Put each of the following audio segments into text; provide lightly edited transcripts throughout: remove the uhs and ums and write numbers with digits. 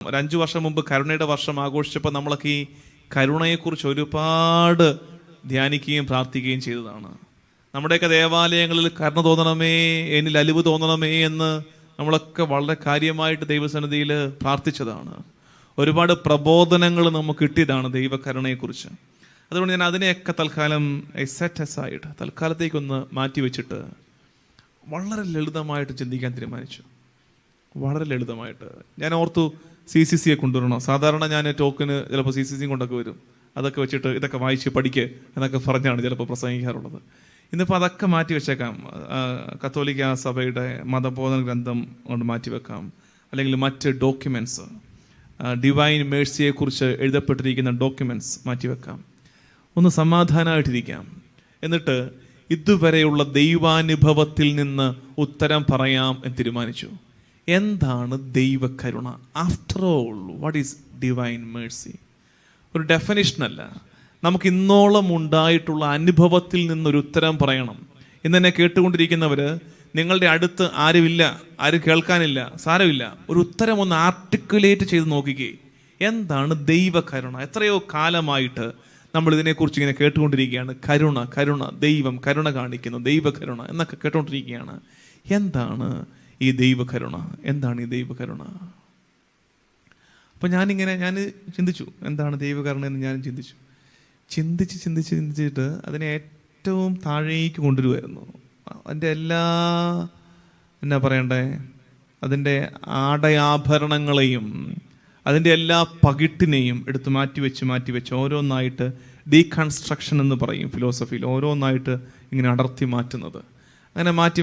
ഒരു 5 വർഷം മുമ്പ് കരുണയുടെ വർഷം ആഘോഷിച്ചപ്പോൾ നമ്മളൊക്കെ ഈ കരുണയെക്കുറിച്ച് ഒരുപാട് ധ്യാനിക്കുകയും പ്രാർത്ഥിക്കുകയും ചെയ്തതാണ്. നമ്മുടെയൊക്കെ ദേവാലയങ്ങളിൽ കരുണ തോന്നണമേ, എന്നിൽ അലിവ് തോന്നണമേ എന്ന് നമ്മളൊക്കെ വളരെ കാര്യമായിട്ട് ദൈവസന്നിധിയിൽ പ്രാർത്ഥിച്ചതാണ്. ഒരുപാട് പ്രബോധനങ്ങൾ നമുക്ക് കിട്ടിയതാണ് ദൈവകരുണയെക്കുറിച്ച്. അതുകൊണ്ട് ഞാൻ അതിനെയൊക്കെ തൽക്കാലം സെറ്റ് അസൈഡ്, തൽക്കാലത്തേക്കൊന്ന് മാറ്റി വെച്ചിട്ട് വളരെ ലളിതമായിട്ട് ചിന്തിക്കാൻ തീരുമാനിച്ചു. വളരെ ലളിതമായിട്ട് ഞാൻ ഓർത്തു CCCയെ കൊണ്ടുവരണം. സാധാരണ ഞാൻ ടോക്കിന് ചിലപ്പോൾ CCC കൊണ്ടൊക്കെ വരും, അതൊക്കെ വെച്ചിട്ട് ഇതൊക്കെ വായിച്ച് പഠിക്കുക എന്നൊക്കെ പറഞ്ഞാണ് ചിലപ്പോൾ പ്രസംഗിക്കാറുള്ളത്. ഇന്നിപ്പോൾ അതൊക്കെ മാറ്റി വെച്ചേക്കാം. കത്തോലിക്ക സഭയുടെ മതബോധന ഗ്രന്ഥം കൊണ്ട് മാറ്റിവെക്കാം, അല്ലെങ്കിൽ മറ്റ് ഡോക്യുമെൻറ്റ്സ്, ഡിവൈൻ മേഴ്സിയെക്കുറിച്ച് എഴുതപ്പെട്ടിരിക്കുന്ന ഡോക്യുമെൻറ്റ്സ് മാറ്റിവെക്കാം. ഒന്ന് സമാധാനമായിട്ടിരിക്കാം. എന്നിട്ട് ഇതുവരെയുള്ള ദൈവാനുഭവത്തിൽ നിന്ന് ഉത്തരം പറയാം എന്ന് തീരുമാനിച്ചു. എന്താണ് ദൈവകരുണ? After all, what is divine mercy? ഒരു ഡെഫിനിഷനല്ല, നമുക്ക് ഇന്നോളം ഉണ്ടായിട്ടുള്ള അനുഭവത്തിൽ നിന്നൊരു ഉത്തരം പറയണം. ഇന്നെന്നെ കേട്ടുകൊണ്ടിരിക്കുന്നവർ, നിങ്ങളുടെ അടുത്ത് ആരുമില്ല, ആരും കേൾക്കാനില്ല, സാരമില്ല, ഒരു ഉത്തരം ഒന്ന് ആർട്ടിക്കുലേറ്റ് ചെയ്ത് നോക്കിക്കേ. എന്താണ് ദൈവകരുണ? എത്രയോ കാലമായിട്ട് നമ്മൾ ഇതിനെക്കുറിച്ച് ഇങ്ങനെ കേട്ടുകൊണ്ടിരിക്കുകയാണ്. കരുണ, കരുണ, ദൈവം കരുണ കാണിക്കുന്നു, ദൈവകരുണ എന്നൊക്കെ കേട്ടുകൊണ്ടിരിക്കുകയാണ്. എന്താണ് ഈ ദൈവകരുണ? എന്താണ് ഈ ദൈവകരുണ? അപ്പം ഞാൻ ചിന്തിച്ചു, എന്താണ് ദൈവകരുണ എന്ന് ഞാൻ ചിന്തിച്ചിട്ട് അതിനെ ഏറ്റവും താഴേക്ക് കൊണ്ടുവരുമായിരുന്നു. അതിൻ്റെ എല്ലാ എന്നാ പറയണ്ടേ, അതിൻ്റെ ആടയാഭരണങ്ങളെയും അതിൻ്റെ എല്ലാ പകിട്ടിനെയും എടുത്ത് മാറ്റിവെച്ച് ഓരോന്നായിട്ട് ഡീകൺസ്ട്രക്ഷൻ എന്ന് പറയും ഫിലോസഫിയിൽ, ഓരോന്നായിട്ട് ഇങ്ങനെ അടർത്തി മാറ്റുന്നത്. അങ്ങനെ മാറ്റി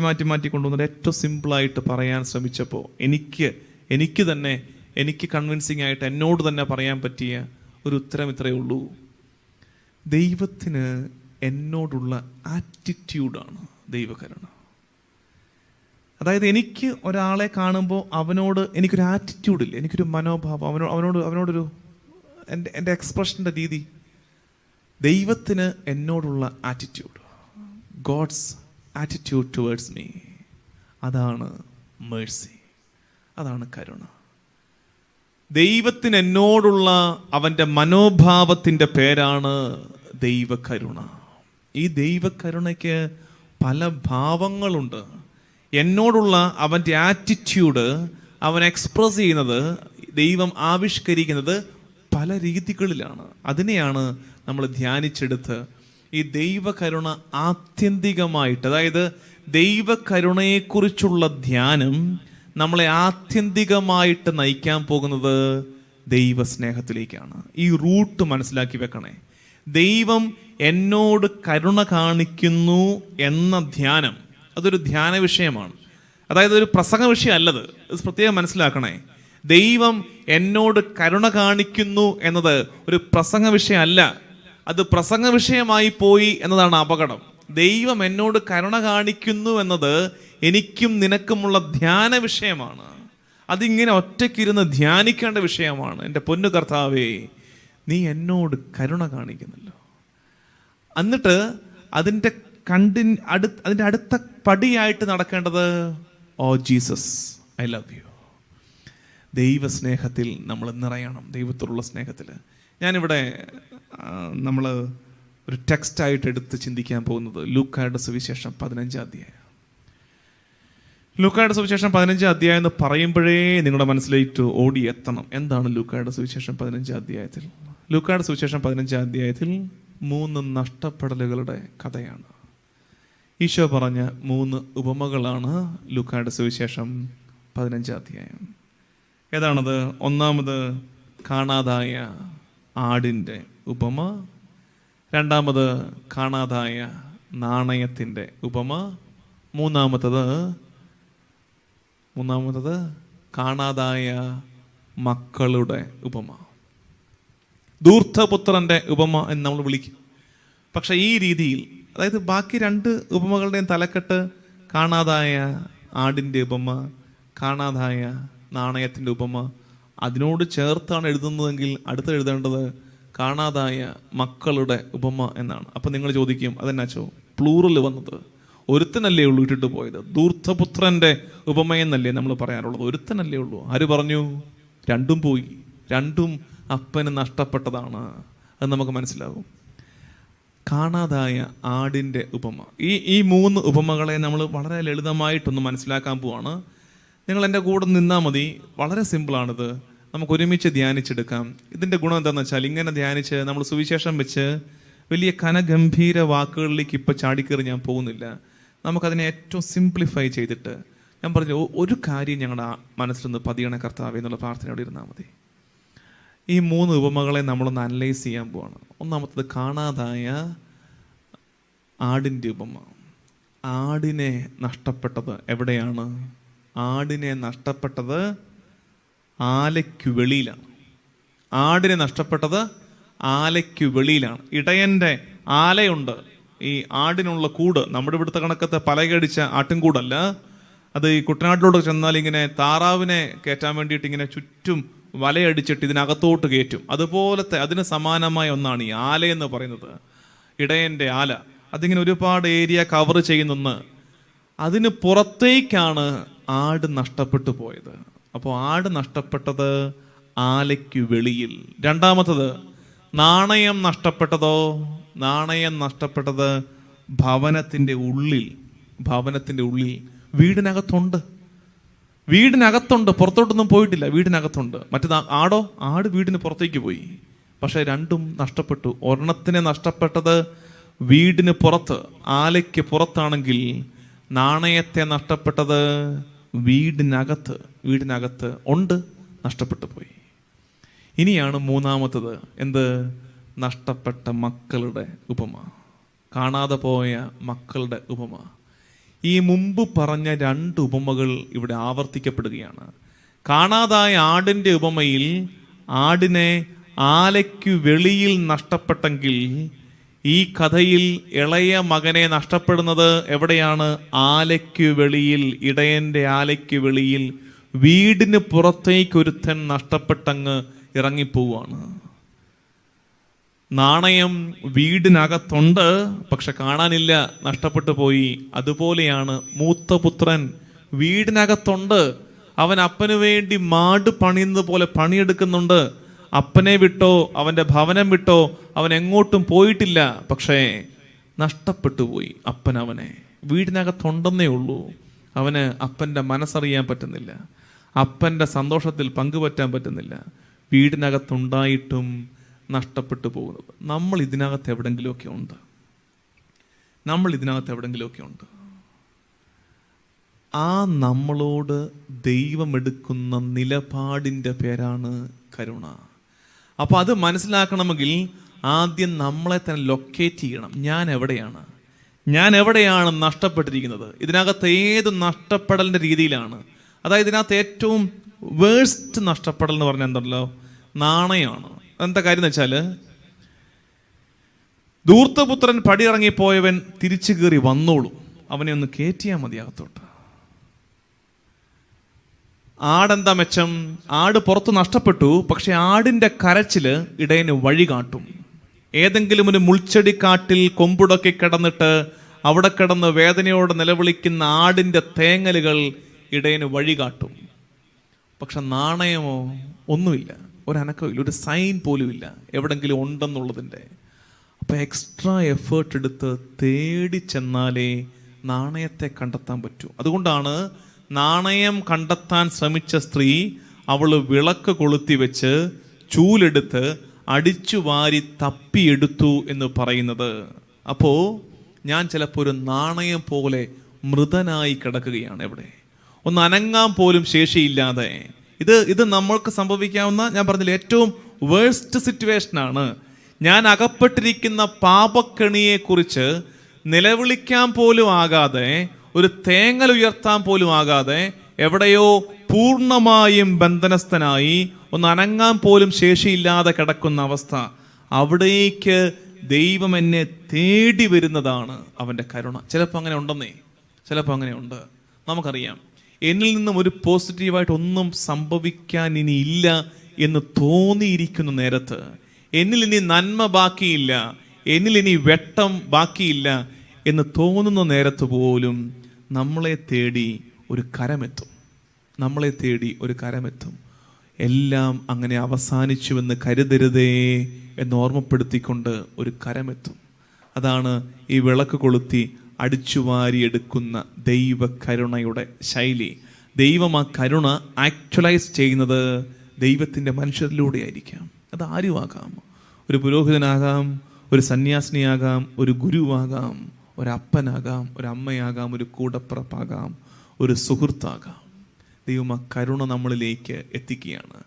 കൊണ്ടുവന്നിട്ട് ഏറ്റവും സിമ്പിളായിട്ട് പറയാൻ ശ്രമിച്ചപ്പോൾ എനിക്ക് കൺവിൻസിങ് ആയിട്ട് എന്നോട് തന്നെ പറയാൻ പറ്റിയ ഒരു ഉത്തരം ഇത്രയേ ഉള്ളൂ. ദൈവത്തിന് എന്നോടുള്ള ആറ്റിറ്റ്യൂഡാണ് ദൈവകരുണ. അതായത് എനിക്ക് ഒരാളെ കാണുമ്പോൾ അവനോട് എനിക്കൊരു ആറ്റിറ്റ്യൂഡില്ല, എനിക്കൊരു മനോഭാവം, അവനോടൊരു എൻ്റെ എക്സ്പ്രഷൻ്റെ രീതി. ദൈവത്തിന് എന്നോടുള്ള attitude, God's attitude towards me, അതാണ് മേഴ്സി, അതാണ് കരുണ. ദൈവത്തിന് എന്നോടുള്ള അവൻ്റെ മനോഭാവത്തിൻ്റെ പേരാണ് ദൈവകരുണ. ഈ ദൈവകരുണയ്ക്ക് പല ഭാവങ്ങളുണ്ട്. എന്നോടുള്ള അവൻ്റെ ആറ്റിറ്റ്യൂഡ് അവൻ എക്സ്പ്രസ് ചെയ്യുന്നത്, ദൈവം ആവിഷ്കരിക്കുന്നത് പല രീതികളിലാണ്. അതിനെയാണ് നമ്മൾ ധ്യാനിച്ചെടുത്ത് ഈ ദൈവകരുണ ആത്യന്തികമായിട്ട്, അതായത് ദൈവകരുണയെക്കുറിച്ചുള്ള ധ്യാനം നമ്മളെ ആത്യന്തികമായിട്ട് നയിക്കാൻ പോകുന്നത് ദൈവസ്നേഹത്തിലേക്കാണ്. ഈ റൂട്ട് മനസ്സിലാക്കി വെക്കണേ. ദൈവം എന്നോട് കരുണ കാണിക്കുന്നു എന്ന ധ്യാനം, അതൊരു ധ്യാന വിഷയമാണ്. അതായത് ഒരു പ്രസംഗ വിഷയമല്ലത്, ഇത് പ്രത്യേകം മനസ്സിലാക്കണേ. ദൈവം എന്നോട് കരുണ കാണിക്കുന്നു എന്നത് ഒരു പ്രസംഗ വിഷയമല്ല, അത് പ്രസംഗ വിഷയമായി പോയി എന്നതാണ് അപകടം. ദൈവം എന്നോട് കരുണ കാണിക്കുന്നു എന്നത് എനിക്കും നിനക്കുമുള്ള ധ്യാന വിഷയമാണ്. അതിങ്ങനെ ഒറ്റയ്ക്കിരുന്ന് ധ്യാനിക്കേണ്ട വിഷയമാണ്. എൻ്റെ പൊന്നു കർത്താവേ, നീ എന്നോട് കരുണ കാണിക്കുന്നല്ലോ. എന്നിട്ട് അതിൻ്റെ അടുത്ത പടിയായിട്ട് നടക്കേണ്ടത്, oh Jesus I love you. ദൈവസ്നേഹത്തിൽ നമ്മൾ നിറയണം, ദൈവത്തോടുള്ള സ്നേഹത്തിൽ. ഞാനിവിടെ നമ്മൾ ഒരു ടെക്സ്റ്റായിട്ട് എടുത്ത് ചിന്തിക്കാൻ പോകുന്നത് ലൂക്കായുടെ സുവിശേഷം 15 അധ്യായം. ലൂക്കായുടെ സുവിശേഷം 15 അധ്യായം എന്ന് പറയുമ്പോഴേ നിങ്ങളുടെ മനസ്സിലേക്ക് ഓടി എത്തണം, എന്താണ് ലൂക്കായുടെ സുവിശേഷം 15 അധ്യായത്തിൽ? ലൂക്കായുടെ സുവിശേഷം 15 അധ്യായത്തിൽ 3 നഷ്ടപ്പെടലുകളുടെ കഥയാണ്. ഈശോ പറഞ്ഞ 3 ഉപമകളാണ് ലൂക്കായുടെ സുവിശേഷം 15 അധ്യായം. ഏതാണത്? ഒന്നാമത് കാണാതായ ആടിൻ്റെ ഉപമ, രണ്ടാമത് കാണാതായ നാണയത്തിൻ്റെ ഉപമ, മൂന്നാമത്തത് കാണാതായ മക്കളുടെ ഉപമ, ധൂർത്തപുത്രൻ്റെ ഉപമ എന്ന് നമ്മൾ വിളിക്കും. പക്ഷെ ഈ രീതിയിൽ, അതായത് ബാക്കി 2 ഉപമകളുടെയും തലക്കെട്ട് കാണാതായ ആടിൻ്റെ ഉപമ, കാണാതായ നാണയത്തിൻ്റെ ഉപമ, അതിനോട് ചേർത്താണ് എഴുതുന്നതെങ്കിൽ അടുത്ത് എഴുതേണ്ടത് കാണാതായ മക്കളുടെ ഉപമ എന്നാണ്. അപ്പം നിങ്ങൾ ചോദിക്കും, അതെന്നാച്ചോ പ്ലൂറൽ വന്നത്? ഒരുത്തനല്ലേ ഉള്ളൂ ഇട്ടിട്ട് പോയത്. ധൂർത്തപുത്രൻ്റെ ഉപമയെന്നല്ലേ നമ്മൾ പറയാറുള്ളത്. ഒരുത്തനല്ലേ ഉള്ളൂ. ആര് പറഞ്ഞു? രണ്ടും പോയി, രണ്ടും അപ്പന് നഷ്ടപ്പെട്ടതാണ്. അത് നമുക്ക് മനസ്സിലാവും. കാണാതായ ആടിൻ്റെ ഉപമ. ഈ 3 ഉപമകളെ നമ്മൾ വളരെ ലളിതമായിട്ടൊന്ന് മനസ്സിലാക്കാൻ പോവാണ്. നിങ്ങൾ എൻ്റെ കൂടെ നിന്നാൽ മതി. വളരെ സിമ്പിളാണിത്, നമുക്ക് ഒരുമിച്ച് ധ്യാനിച്ചെടുക്കാം. ഇതിൻ്റെ ഗുണം എന്താണെന്ന് വെച്ചാൽ, ഇങ്ങനെ ധ്യാനിച്ച് നമ്മൾ സുവിശേഷം വെച്ച് വലിയ കനഗംഭീര വാക്കുകളിലേക്ക് ഇപ്പോൾ ചാടിക്കയറി ഞാൻ പോകുന്നില്ല. നമുക്കതിനെ ഏറ്റവും സിംപ്ലിഫൈ ചെയ്തിട്ട് ഞാൻ പറഞ്ഞു, ഒരു കാര്യം ഞങ്ങളുടെ മനസ്സിലൊന്ന് പതിയണ കർത്താവേ എന്നുള്ള പ്രാർത്ഥനയോടെ ഇരുന്നാൽ മതി. ഈ 3 ഉപമകളെ നമ്മളൊന്ന് അനലൈസ് ചെയ്യാൻ പോവാണ്. ഒന്നാമത്തത് കാണാതായ ആടിൻ്റെ ഉപമ. ആടിനെ നഷ്ടപ്പെട്ടത് എവിടെയാണ്? ആടിനെ നഷ്ടപ്പെട്ടത് ആലയ്ക്കു വെളിയിലാണ്. ആടിനെ നഷ്ടപ്പെട്ടത് ആലയ്ക്കു വെളിയിലാണ്. ഇടയൻ്റെ ആലയുണ്ട്, ഈ ആടിനുള്ള കൂട്. നമ്മുടെ ഇവിടുത്തെ കണക്കത്തെ പലകടിച്ച ആട്ടിൻകൂടല്ല. അത് ഈ കുട്ടനാട്ടിലോട്ട് ചെന്നാൽ ഇങ്ങനെ താറാവിനെ കയറ്റാൻ വേണ്ടിയിട്ട് ഇങ്ങനെ ചുറ്റും വലയടിച്ചിട്ട് ഇതിനകത്തോട്ട് കയറ്റും. അതുപോലത്തെ അതിന് സമാനമായ ഒന്നാണ് ഈ ആല എന്ന് പറയുന്നത്, ഇടയൻ്റെ ആല. അതിങ്ങനെ ഒരുപാട് ഏരിയ കവർ ചെയ്യുന്ന, അതിന് പുറത്തേക്കാണ് ആട് നഷ്ടപ്പെട്ടു പോയത്. അപ്പോൾ ആട് നഷ്ടപ്പെട്ടത് ആലയ്ക്കു വെളിയിൽ. രണ്ടാമത്തത് നാണയം നഷ്ടപ്പെട്ടതോ? നാണയം നഷ്ടപ്പെട്ടത് ഭവനത്തിൻ്റെ ഉള്ളിൽ. ഭവനത്തിൻ്റെ ഉള്ളിൽ, വീടിനകത്തുണ്ട്. വീടിനകത്തുണ്ട്, പുറത്തോട്ടൊന്നും പോയിട്ടില്ല, വീടിനകത്തുണ്ട്. മറ്റേത് ആടോ? ആട് വീടിന് പുറത്തേക്ക് പോയി. പക്ഷെ രണ്ടും നഷ്ടപ്പെട്ടു. ഒരെണ്ണത്തിനെ നഷ്ടപ്പെട്ടത് വീടിന് പുറത്ത്, ആലയ്ക്ക് പുറത്താണെങ്കിൽ നാണയത്തെ നഷ്ടപ്പെട്ടത് വീടിനകത്ത്. വീടിനകത്ത് ഉണ്ട്, നഷ്ടപ്പെട്ടു പോയി. ഇനിയാണ് മൂന്നാമത്തത്. എന്ത്? നഷ്ടപ്പെട്ട മക്കളുടെ ഉപമ. കാണാതെ പോയ മക്കളുടെ ഉപമ. ഈ മുമ്പ് പറഞ്ഞ 2 ഉപമകൾ ഇവിടെ ആവർത്തിക്കപ്പെടുകയാണ്. കാണാതായ ആടിൻ്റെ ഉപമയിൽ ആടിനെ ആലയ്ക്കു വെളിയിൽ നഷ്ടപ്പെട്ടെങ്കിൽ, ഈ കഥയിൽ ഇളയ മകനെ നഷ്ടപ്പെടുന്നത് എവിടെയാണ്? ആലയ്ക്കു വെളിയിൽ, ഇടയൻ്റെ ആലയ്ക്കു വെളിയിൽ. വീടിന് പുറത്തേക്ക് ഒരുത്തൻ നഷ്ടപ്പെട്ടങ്ങ് ഇറങ്ങിപ്പോവാണ്. നാണയം വീടിനകത്തുണ്ട്, പക്ഷെ കാണാനില്ല, നഷ്ടപ്പെട്ടു പോയി. അതുപോലെയാണ് മൂത്ത പുത്രൻ. വീടിനകത്തുണ്ട്, അവൻ അപ്പന് വേണ്ടി മാട് പണിയുന്നത് പോലെ പണിയെടുക്കുന്നുണ്ട്. അപ്പനെ വിട്ടോ, അവൻ്റെ ഭവനം വിട്ടോ അവൻ എങ്ങോട്ടും പോയിട്ടില്ല. പക്ഷേ നഷ്ടപ്പെട്ടു പോയി അപ്പൻ അവനെ. വീടിനകത്തുണ്ടെന്നേ ഉള്ളൂ. അവന് അപ്പൻ്റെ മനസ്സറിയാൻ പറ്റുന്നില്ല, അപ്പൻ്റെ സന്തോഷത്തിൽ പങ്കുപറ്റാൻ പറ്റുന്നില്ല. വീടിനകത്തുണ്ടായിട്ടും നഷ്ടപ്പെട്ടു പോകുന്നത്. നമ്മൾ ഇതിനകത്ത് എവിടെങ്കിലുമൊക്കെ ഉണ്ട്. നമ്മൾ ഇതിനകത്ത് എവിടെങ്കിലുമൊക്കെ ഉണ്ട്. ആ നമ്മളോട് ദൈവം എടുക്കുന്ന നിലപാടിൻ്റെ പേരാണ് കരുണ. അപ്പോൾ അത് മനസ്സിലാക്കണമെങ്കിൽ ആദ്യം നമ്മളെ തന്നെ ലൊക്കേറ്റ് ചെയ്യണം. ഞാൻ എവിടെയാണ് നഷ്ടപ്പെട്ടിരിക്കുന്നത്? ഇതിനകത്ത് ഏത് നഷ്ടപ്പെടലിൻ്റെ രീതിയിലാണ്? അതായത് ഇതിനകത്ത് ഏറ്റവും വേഴ്സ്റ്റ് നഷ്ടപ്പെടൽ എന്ന് പറഞ്ഞാൽ എന്തല്ലോ? നാണയമാണ്. എന്താ കാര്യം എന്ന് വെച്ചാൽ, ധൂർത്തപുത്രൻ പടിയിറങ്ങിപ്പോയവൻ തിരിച്ചു കയറി വന്നോളൂ, അവനെ ഒന്ന് കയറ്റിയാൽ മതി അകത്തോട്ട്. ആടെന്താ മെച്ചം? ആട് പുറത്ത് നഷ്ടപ്പെട്ടു, പക്ഷെ ആടിൻ്റെ കരച്ചില് ഇടയന് വഴി കാട്ടും. ഏതെങ്കിലും ഒരു മുൾച്ചെടിക്കാട്ടിൽ കൊമ്പുടക്കി കിടന്നിട്ട് അവിടെ കിടന്ന് വേദനയോടെ നിലവിളിക്കുന്ന ആടിൻ്റെ തേങ്ങലുകൾ ഇടയന് വഴി കാട്ടും. പക്ഷെ നാണയമോ? ഒന്നുമില്ല, ഒരനക്കമില്ല, ഒരു സൈൻ പോലും ഇല്ല എവിടെങ്കിലും ഉണ്ടെന്നുള്ളതിൻ്റെ. അപ്പം എക്സ്ട്രാ എഫേർട്ട് എടുത്ത് തേടി ചെന്നാലേ നാണയത്തെ കണ്ടെത്താൻ പറ്റൂ. അതുകൊണ്ടാണ് നാണയം കണ്ടെത്താൻ ശ്രമിച്ച സ്ത്രീ അവൾ വിളക്ക് കൊളുത്തി വെച്ച് ചൂലെടുത്ത് അടിച്ചു വാരി തപ്പിയെടുത്തു എന്ന് പറയുന്നത്. അപ്പോൾ ഞാൻ ചിലപ്പോൾ ഒരു നാണയം പോലെ മൃതനായി കിടക്കുകയാണ്, എവിടെ ഒന്ന് അനങ്ങാൻ പോലും ശേഷിയില്ലാതെ. ഇത് നമ്മൾക്ക് സംഭവിക്കാവുന്ന, ഞാൻ പറഞ്ഞില്ല, ഏറ്റവും വേഴ്സ്റ്റ് സിറ്റുവേഷനാണ്. ഞാൻ അകപ്പെട്ടിരിക്കുന്ന പാപക്കെണിയെക്കുറിച്ച് നിലവിളിക്കാൻ പോലും ആകാതെ, ഒരു തേങ്ങൽ ഉയർത്താൻ പോലും ആകാതെ, എവിടെയോ പൂർണ്ണമായും ബന്ധനസ്ഥനായി ഒന്ന് അനങ്ങാൻ പോലും ശേഷിയില്ലാതെ കിടക്കുന്ന അവസ്ഥ. അവിടേക്ക് ദൈവം എന്നെ തേടി വരുന്നതാണ് അവൻ്റെ കരുണ. ചിലപ്പോൾ അങ്ങനെ ഉണ്ടെന്നേ, ചിലപ്പോൾ അങ്ങനെ ഉണ്ട്. നമുക്കറിയാം, എന്നിൽ നിന്നും ഒരു പോസിറ്റീവായിട്ട് ഒന്നും സംഭവിക്കാൻ ഇനി ഇല്ല എന്ന് തോന്നിയിരിക്കുന്ന നേരത്ത്, എന്നിൽ ഇനി നന്മ ബാക്കിയില്ല, എന്നിൽ ഇനി വെട്ടം ബാക്കിയില്ല എന്ന് തോന്നുന്ന നേരത്ത് പോലും നമ്മളെ തേടി ഒരു കരമെത്തും. നമ്മളെ തേടി ഒരു കരമെത്തും. എല്ലാം അങ്ങനെ അവസാനിച്ചുവെന്ന് കരുതരുതേ എന്ന് ഓർമ്മപ്പെടുത്തിക്കൊണ്ട് ഒരു കരമെത്തും. അതാണ് ഈ വിളക്ക് കൊളുത്തി അടിച്ചുവാരിയെടുക്കുന്ന ദൈവകരുണയുടെ ശൈലി. ദൈവം ആ കരുണ ആക്ച്വലൈസ് ചെയ്യുന്നത് ദൈവത്തിൻ്റെ മനുഷ്യരിലൂടെ ആയിരിക്കാം. അത് ആരുമാകാം. ഒരു പുരോഹിതനാകാം, ഒരു സന്യാസിനിയാകാം, ഒരു ഗുരുവാകാം, ഒരപ്പനാകാം, ഒരമ്മയാകാം, ഒരു കൂടപ്പിറപ്പാകാം, ഒരു സുഹൃത്താകാം. ദൈവം ആ കരുണ നമ്മളിലേക്ക് എത്തിക്കുകയാണ്.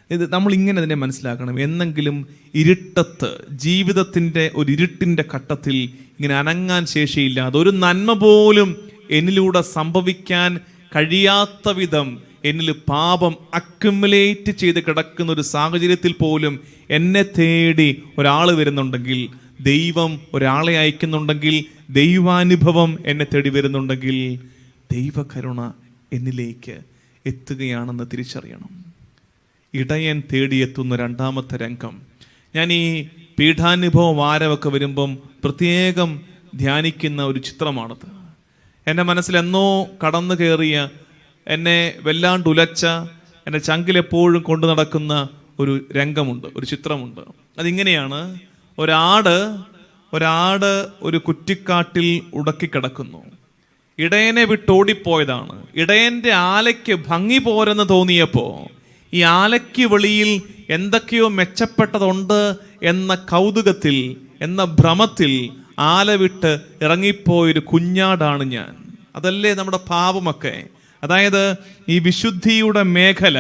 ഇത് നമ്മളിങ്ങനെ തന്നെ മനസ്സിലാക്കണം. എന്നെങ്കിലും ഇരുട്ടത്ത്, ജീവിതത്തിൻ്റെ ഒരു ഇരുട്ടിൻ്റെ ഘട്ടത്തിൽ ഇങ്ങനെ അനങ്ങാൻ ശേഷിയില്ലാതെ, ഒരു നന്മ പോലും എന്നിലൂടെ സംഭവിക്കാൻ കഴിയാത്ത വിധം എന്നിൽ പാപം അക്യുമുലേറ്റ് ചെയ്ത് കിടക്കുന്ന ഒരു സാഹചര്യത്തിൽ പോലും എന്നെ തേടി ഒരാൾ വരുന്നുണ്ടെങ്കിൽ, ദൈവം ഒരാളെ അയക്കുന്നുണ്ടെങ്കിൽ, ദൈവാനുഭവം എന്നെ തേടി വരുന്നുണ്ടെങ്കിൽ, ദൈവകരുണ എന്നിലേക്ക് എത്തുകയാണെന്ന് തിരിച്ചറിയണം. ഇടയൻ തേടിയെത്തുന്ന രണ്ടാമത്തെ രംഗം. ഞാൻ ഈ പീഠാനുഭവ വാരമൊക്കെ വരുമ്പം പ്രത്യേകം ധ്യാനിക്കുന്ന ഒരു ചിത്രമാണത്. എൻ്റെ മനസ്സിൽ എന്നോ കടന്നു കയറിയ, എന്നെ വല്ലാണ്ട് ഉലച്ച, എൻ്റെ ചങ്കിലെപ്പോഴും കൊണ്ടു നടക്കുന്ന ഒരു രംഗമുണ്ട്, ഒരു ചിത്രമുണ്ട്. അതിങ്ങനെയാണ്: ഒരാട് ഒരു കുറ്റിക്കാട്ടിൽ ഉടക്കിക്കിടക്കുന്നു. ഇടയനെ വിട്ടോടിപ്പോയതാണ്. ഇടയൻ്റെ ആലയ്ക്ക് ഭംഗി പോരെന്ന് തോന്നിയപ്പോൾ ഈ ആലയ്ക്ക് വെളിയിൽ എന്തൊക്കെയോ മെച്ചപ്പെട്ടതുണ്ട് എന്ന കൗതുകത്തിൽ, എന്ന ഭ്രമത്തിൽ ആല വിട്ട് ഇറങ്ങിപ്പോയൊരു കുഞ്ഞാടാണ് ഞാൻ. അതല്ലേ നമ്മുടെ പാപമൊക്കെ. അതായത് ഈ വിശുദ്ധിയുടെ മേഖല,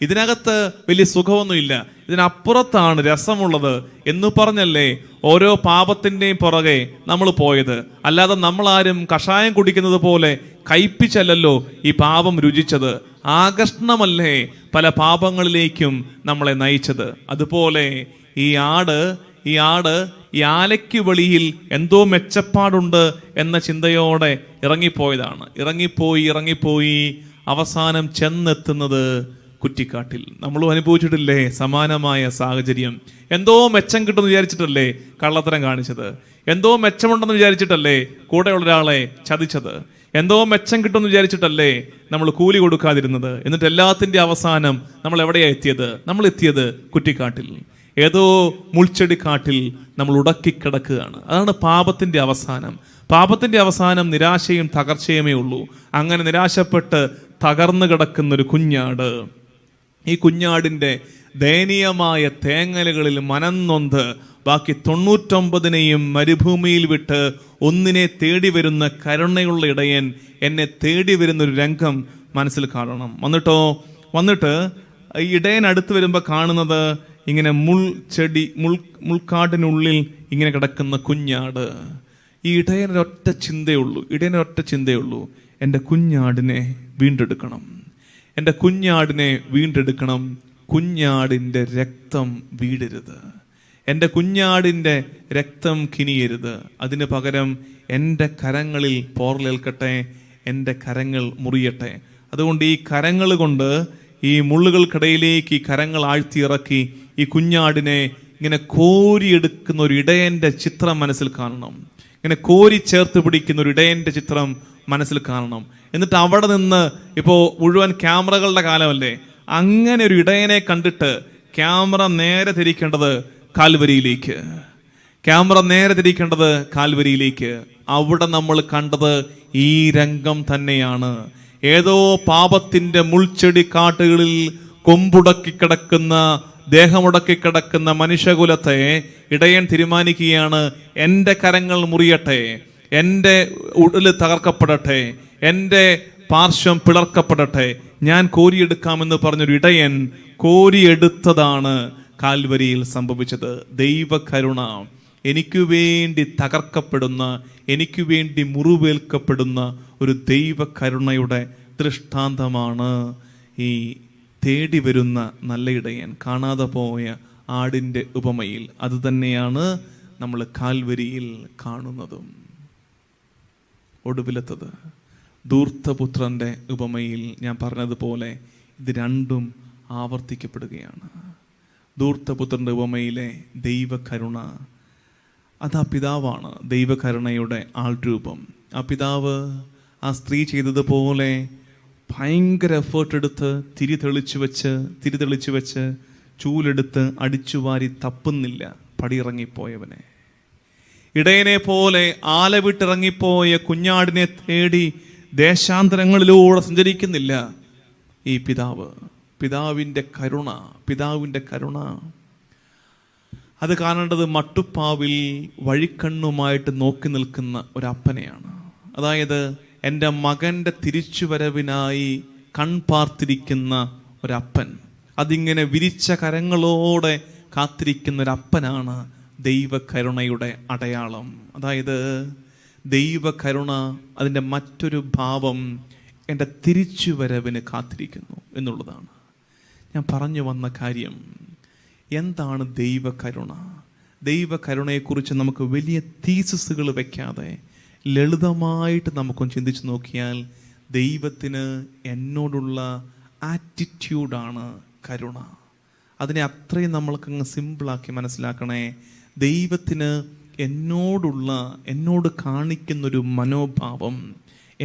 ഇതിനകത്ത് വലിയ സുഖമൊന്നുമില്ല, ഇതിനപ്പുറത്താണ് രസമുള്ളത് എന്ന് പറഞ്ഞല്ലേ ഓരോ പാപത്തിൻ്റെയും പുറകെ നമ്മൾ പോയത്. അല്ലാതെ നമ്മളാരും കഷായം കുടിക്കുന്നത് പോലെ കയ്പിച്ചല്ലല്ലോ ഈ പാപം രുചിച്ചത്. ആകർഷണമല്ലേ പല പാപങ്ങളിലേക്കും നമ്മളെ നയിച്ചത്. അതുപോലെ ഈ ആലയ്ക്ക് വെളിയിൽ എന്തോ മെച്ചപ്പാടുണ്ട് എന്ന ചിന്തയോടെ ഇറങ്ങിപ്പോയതാണ്. ഇറങ്ങിപ്പോയി അവസാനം ചെന്നെത്തുന്നത് കുറ്റിക്കാട്ടിൽ. നമ്മളും അനുഭവിച്ചിട്ടില്ലേ സമാനമായ സാഹചര്യം? എന്തോ മെച്ചം കിട്ടുമെന്ന് വിചാരിച്ചിട്ടല്ലേ കള്ളത്തരം കാണിച്ചത്? എന്തോ മെച്ചമുണ്ടെന്ന് വിചാരിച്ചിട്ടല്ലേ കൂടെയുള്ള ഒരാളെ ചതിച്ചത്? എന്തോ മെച്ചം കിട്ടുമെന്ന് വിചാരിച്ചിട്ടല്ലേ നമ്മൾ കൂലി കൊടുക്കാതിരുന്നത്? എന്നിട്ട് എല്ലാത്തിൻ്റെ അവസാനം നമ്മൾ എവിടെയാണ് എത്തിയത്? നമ്മൾ എത്തിയത് കുറ്റിക്കാട്ടിൽ. ഏതോ മുൾച്ചെടിക്കാട്ടിൽ നമ്മൾ ഉടക്കിക്കിടക്കുകയാണ്. അതാണ് പാപത്തിൻ്റെ അവസാനം. പാപത്തിൻ്റെ അവസാനം നിരാശയും തകർച്ചയുമേ ഉള്ളൂ. അങ്ങനെ നിരാശപ്പെട്ട് തകർന്നു കിടക്കുന്നൊരു കുഞ്ഞാട്. ഈ കുഞ്ഞാടിൻ്റെ ദയനീയമായ തേങ്ങലുകളിൽ മനംനൊന്ത് ബാക്കി 99 മരുഭൂമിയിൽ വിട്ട് ഒന്നിനെ തേടി വരുന്ന കരുണയുള്ള ഇടയൻ എന്നെ തേടി വരുന്നൊരു രംഗം മനസ്സിൽ കാണണം. വന്നിട്ട് ഇടയൻ അടുത്ത് വരുമ്പോൾ കാണുന്നത് ഇങ്ങനെ മുൾക്കാടിനുള്ളിൽ ഇങ്ങനെ കിടക്കുന്ന കുഞ്ഞാട്. ഈ ഇടയനൊരൊറ്റ ചിന്തയുള്ളൂ, എൻ്റെ കുഞ്ഞാടിനെ വീണ്ടെടുക്കണം, എൻ്റെ കുഞ്ഞാടിനെ വീണ്ടെടുക്കണം. കുഞ്ഞാടിൻ്റെ രക്തം വീഴരുത്, എൻ്റെ കുഞ്ഞാടിൻ്റെ രക്തം കിനിയരുത്. അതിന് പകരം എൻ്റെ കരങ്ങളിൽ പോറലേൽക്കട്ടെ, എൻ്റെ കരങ്ങൾ മുറിയട്ടെ. അതുകൊണ്ട് ഈ കരങ്ങൾ കൊണ്ട്, ഈ മുള്ളുകൾക്കിടയിലേക്ക് ഈ കരങ്ങൾ ആഴ്ത്തിയിറക്കി ഈ കുഞ്ഞാടിനെ ഇങ്ങനെ കോരിയെടുക്കുന്ന ഒരു ഇടയൻ്റെ ചിത്രം മനസ്സിൽ കാണണം. ഇങ്ങനെ കോരി ചേർത്ത് പിടിക്കുന്ന ഒരു ഇടയൻ്റെ ചിത്രം മനസ്സിൽ കാണണം. എന്നിട്ട് അവിടെ നിന്ന്, ഇപ്പോൾ മുഴുവൻ ക്യാമറകളുടെ കാലമല്ലേ, അങ്ങനെ ഒരു ഇടയനെ കണ്ടിട്ട് ക്യാമറ നേരെ തിരിക്കേണ്ടത് കാൽവരിയിലേക്ക്. അവിടെ നമ്മൾ കണ്ടത് ഈ രംഗം തന്നെയാണ്. ഏതോ പാപത്തിന്റെ മുൾച്ചെടി കാട്ടുകളിൽ കൊമ്പുടക്കി കിടക്കുന്ന, ദേഹമുടക്കി കിടക്കുന്ന മനുഷ്യകുലത്തെ ഇടയൻ തീരുമാനിക്കുകയാണ്: എൻ്റെ കരങ്ങൾ മുറിയട്ടെ, എൻ്റെ ഉടല് തകർക്കപ്പെടട്ടെ, എൻ്റെ പാർശ്വം പിളർക്കപ്പെടട്ടെ, ഞാൻ കോരിയെടുക്കാമെന്ന് പറഞ്ഞൊരു ഇടയൻ കോരിയെടുത്തതാണ് കാൽവരിയിൽ സംഭവിച്ചത്. ദൈവകരുണ എനിക്ക് വേണ്ടി തകർക്കപ്പെടുന്ന, എനിക്ക് വേണ്ടി മുറിവേൽക്കപ്പെടുന്ന ഒരു ദൈവകരുണയുടെ ദൃഷ്ടാന്തമാണ് ഈ തേടി വരുന്ന നല്ല ഇടയൻ, കാണാതെ പോയ ആടിൻ്റെ ഉപമയിൽ. അത് തന്നെയാണ് നമ്മൾ കാൽവരിയിൽ കാണുന്നതും. ഒടുവിലത്തത് ധൂർത്തപുത്രൻ്റെ ഉപമയിൽ ഞാൻ പറഞ്ഞതുപോലെ ഇത് രണ്ടും ആവർത്തിക്കപ്പെടുകയാണ്. ധൂർത്തപുത്രൻ്റെ ഉപമയിലെ ദൈവകരുണ, അത് ആ പിതാവാണ്, ദൈവകരുണയുടെ ആൾരൂപം. ആ പിതാവ് ആ സ്ത്രീ ചെയ്തതുപോലെ ഭയങ്കര എഫേർട്ട് എടുത്ത് തിരി തെളിച്ചു വെച്ച് ചൂലെടുത്ത് അടിച്ചുവാരി തപ്പുന്നില്ല പടിയിറങ്ങിപ്പോയവനെ. ഇടയനെ പോലെ ആല വിട്ടിറങ്ങിപ്പോയ കുഞ്ഞാടിനെ തേടി ദേശാന്തരങ്ങളിലൂടെ സഞ്ചരിക്കുന്നില്ല ഈ പിതാവിൻ്റെ കരുണ. അത് കാണേണ്ടത് മട്ടുപ്പാവിൽ വഴിക്കണ്ണുമായിട്ട് നോക്കി നിൽക്കുന്ന ഒരപ്പനെയാണ്. അതായത് എൻ്റെ മകൻ്റെ തിരിച്ചുവരവിനായി കൺപാർത്തിരിക്കുന്ന ഒരപ്പൻ, അതിങ്ങനെ വിരിച്ച കരങ്ങളോടെ കാത്തിരിക്കുന്ന ഒരപ്പനാണ് ദൈവകരുണയുടെ അടയാളം. അതായത് ദൈവകരുണ അതിൻ്റെ മറ്റൊരു ഭാവം എൻ്റെ തിരിച്ചുവരവിന് കാത്തിരിക്കുന്നു എന്നുള്ളതാണ്. ഞാൻ പറഞ്ഞു വന്ന കാര്യം എന്താണ് ദൈവകരുണ? ദൈവകരുണയെക്കുറിച്ച് നമുക്ക് വലിയ തീസിസുകൾ വയ്ക്കാതെ ലളിതമായിട്ട് നമുക്കൊന്ന് ചിന്തിച്ച് നോക്കിയാൽ ദൈവത്തിന് എന്നോടുള്ള ആറ്റിറ്റ്യൂഡാണ് കരുണ. അതിനെ അത്രയും നമ്മൾക്കങ്ങ് സിമ്പിളാക്കി മനസ്സിലാക്കണേ. ദൈവത്തിന് എന്നോട് കാണിക്കുന്നൊരു മനോഭാവം,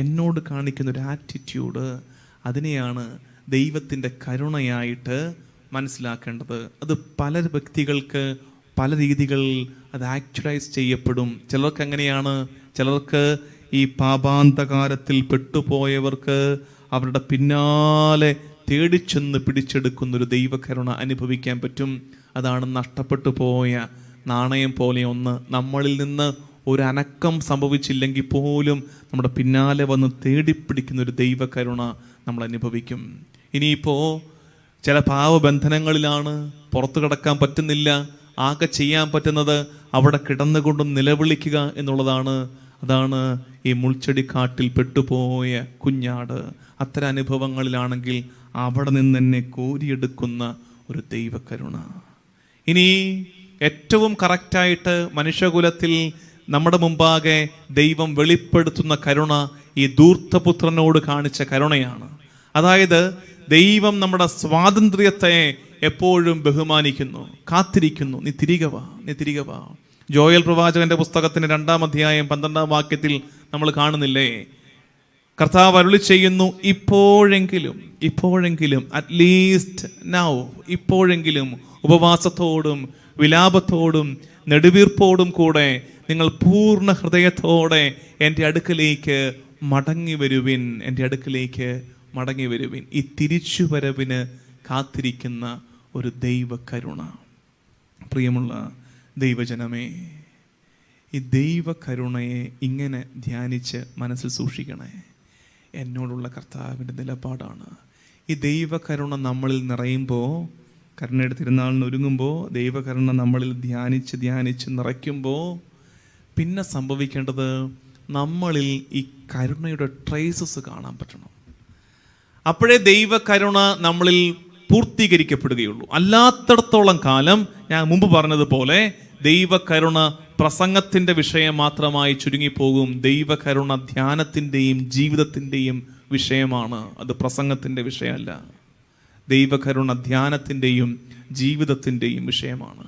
എന്നോട് കാണിക്കുന്നൊരു ആറ്റിറ്റ്യൂഡ്, അതിനെയാണ് ദൈവത്തിൻ്റെ കരുണയായിട്ട് മനസ്സിലാക്കേണ്ടത്. അത് പല വ്യക്തികൾക്ക് പല രീതികളിൽ അത് ആക്ച്വലൈസ് ചെയ്യപ്പെടും. ചിലർക്ക് എങ്ങനെയാണ്? ചിലർക്ക് ഈ പാപാന്തകാരത്തിൽ പെട്ടുപോയവർക്ക് അവരുടെ പിന്നാലെ തേടിച്ചെന്ന് പിടിച്ചെടുക്കുന്നൊരു ദൈവകരുണ അനുഭവിക്കാൻ പറ്റും. അതാണ് നഷ്ടപ്പെട്ടു പോയ നാണയം പോലെ ഒന്ന്. നമ്മളിൽ നിന്ന് ഒരു അനക്കം സംഭവിച്ചില്ലെങ്കിൽ പോലും നമ്മുടെ പിന്നാലെ വന്ന് തേടിപ്പിടിക്കുന്നൊരു ദൈവകരുണ നമ്മൾ അനുഭവിക്കും. ഇനിയിപ്പോൾ ചില പാവബന്ധനങ്ങളിലാണ്, പുറത്തു കിടക്കാൻ പറ്റുന്നില്ല, ആകെ ചെയ്യാൻ പറ്റുന്നത് അവിടെ കിടന്നുകൊണ്ടും നിലവിളിക്കുക എന്നുള്ളതാണ്. അതാണ് ഈ മുൾച്ചെടിക്കാട്ടിൽ പെട്ടുപോയ കുഞ്ഞാട്. അത്തരം അനുഭവങ്ങളിലാണെങ്കിൽ അവിടെ നിന്ന് തന്നെ കോരിയെടുക്കുന്ന ഒരു ദൈവകരുണ. ഇനി ഏറ്റവും കറക്റ്റായിട്ട് മനുഷ്യകുലത്തിൽ നമ്മുടെ മുമ്പാകെ ദൈവം വെളിപ്പെടുത്തുന്ന കരുണ ഈ ധൂർത്തപുത്രനോട് കാണിച്ച കരുണയാണ്. അതായത് ദൈവം നമ്മുടെ സ്വാതന്ത്ര്യത്തെ എപ്പോഴും ബഹുമാനിക്കുന്നു, കാത്തിരിക്കുന്നു. നീ തിരികെ വാ. ജോയൽ പ്രവാചകന്റെ പുസ്തകത്തിന്റെ 2-ാം അധ്യായം 12-ാം വാക്യത്തിൽ നമ്മൾ കാണുന്നില്ലേ? കർത്താവ് അരുളി ചെയ്യുന്നു, ഇപ്പോഴെങ്കിലും അറ്റ്ലീസ്റ്റ് നൗ, ഇപ്പോഴെങ്കിലും ഉപവാസത്തോടും വിലാപത്തോടും നെടുവീർപ്പോടും കൂടെ നിങ്ങൾ പൂർണ്ണ ഹൃദയത്തോടെ എൻ്റെ അടുക്കലേക്ക് മടങ്ങി വരുവിൻ. ഈ തിരിച്ചുവരവിന് കാത്തിരിക്കുന്ന ഒരു ദൈവകരുണ. പ്രിയമുള്ള ദൈവജനമേ, ഈ ദൈവകരുണയെ ഇങ്ങനെ ധ്യാനിച്ച് മനസ്സിൽ സൂക്ഷിക്കണേ. എന്നോടുള്ള കർത്താവിൻ്റെ നിലപാടാണ്. ഈ ദൈവകരുണ നമ്മളിൽ നിറയുമ്പോൾ, കരുണയുടെ തിരുനാളിന് ഒരുങ്ങുമ്പോൾ, ദൈവകരുണ നമ്മളിൽ ധ്യാനിച്ച് നിറയ്ക്കുമ്പോൾ പിന്നെ സംഭവിക്കേണ്ടത് നമ്മളിൽ ഈ കരുണയുടെ ട്രേസസ് കാണാൻ പറ്റണം. അപ്പോഴേ ദൈവകരുണ നമ്മളിൽ പൂർത്തീകരിക്കപ്പെടുകയുള്ളൂ. അല്ലാത്തിടത്തോളം കാലം ഞാൻ മുമ്പ് പറഞ്ഞതുപോലെ ദൈവകരുണ പ്രസംഗത്തിൻ്റെ വിഷയം മാത്രമായി ചുരുങ്ങിപ്പോകും. ദൈവകരുണ ധ്യാനത്തിൻ്റെയും ജീവിതത്തിൻ്റെയും വിഷയമാണ്. അത് പ്രസംഗത്തിൻ്റെ വിഷയമല്ല. ദൈവകരുണ ധ്യാനത്തിൻ്റെയും ജീവിതത്തിൻ്റെയും വിഷയമാണ്.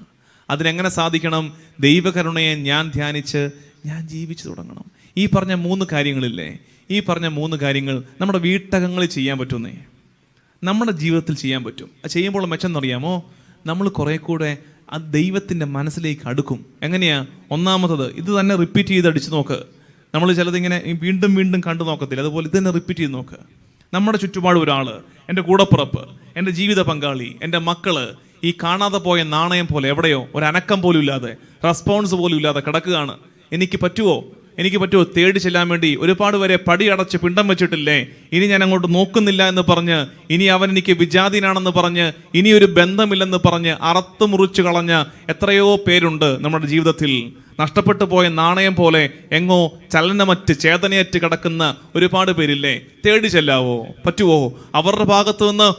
അതിനെങ്ങനെ സാധിക്കണം? ദൈവകരുണയെ ഞാൻ ധ്യാനിച്ച് ഞാൻ ജീവിച്ചു തുടങ്ങണം. ഈ പറഞ്ഞ 3 കാര്യങ്ങളില്ലേ, ഈ പറഞ്ഞ 3 കാര്യങ്ങൾ നമ്മുടെ വീട്ടകങ്ങളിൽ ചെയ്യാൻ പറ്റുന്നേ, നമ്മുടെ ജീവിതത്തിൽ ചെയ്യാൻ പറ്റും. അത് ചെയ്യുമ്പോൾ മെച്ചം എന്നറിയാമോ? നമ്മൾ കുറേ കൂടെ ആ ദൈവത്തിൻ്റെ മനസ്സിലേക്ക് അടുക്കും. എങ്ങനെയാ? ഒന്നാമത്തത്, ഇത് തന്നെ റിപ്പീറ്റ് ചെയ്ത് അടിച്ചു നോക്ക്. നമ്മൾ ചിലതിങ്ങനെ വീണ്ടും കണ്ടു നോക്കത്തില്ല, അതുപോലെ ഇത് തന്നെ റിപ്പീറ്റ് ചെയ്ത് നോക്ക്. നമ്മുടെ ചുറ്റുപാട് ഒരാൾ, എൻ്റെ കൂടപ്പിറപ്പ്, എൻ്റെ ജീവിത പങ്കാളി, എൻ്റെ മക്കള് ഈ കാണാതെ പോയ നാണയം പോലെ എവിടെയോ ഒരു അനക്കം പോലും ഇല്ലാതെ, റെസ്പോൺസ് പോലും ഇല്ലാതെ കിടക്കുകയാണ്. എനിക്ക് പറ്റുമോ തേടി ചെല്ലാൻ വേണ്ടി ഒരുപാട് വരെ പടിയടച്ച് പിണ്ടം വെച്ചിട്ടില്ലേ, ഇനി ഞാൻ അങ്ങോട്ട് നോക്കുന്നില്ല എന്ന് പറഞ്ഞ്, ഇനി അവൻ എനിക്ക് വിജാതീനാണെന്ന് പറഞ്ഞ്, ഇനി ഒരു ബന്ധമില്ലെന്ന് പറഞ്ഞ് അറത്ത് മുറിച്ച് കളഞ്ഞ എത്രയോ പേരുണ്ട് നമ്മുടെ ജീവിതത്തിൽ. നഷ്ടപ്പെട്ടു പോയ നാണയം പോലെ എങ്ങോ ചലനമറ്റ് ചേതനയറ്റ് കിടക്കുന്ന ഒരുപാട് പേരില്ലേ? തേടി ചെല്ലാവോ? പറ്റുമോ? അവരുടെ ഭാഗത്തു നിന്ന്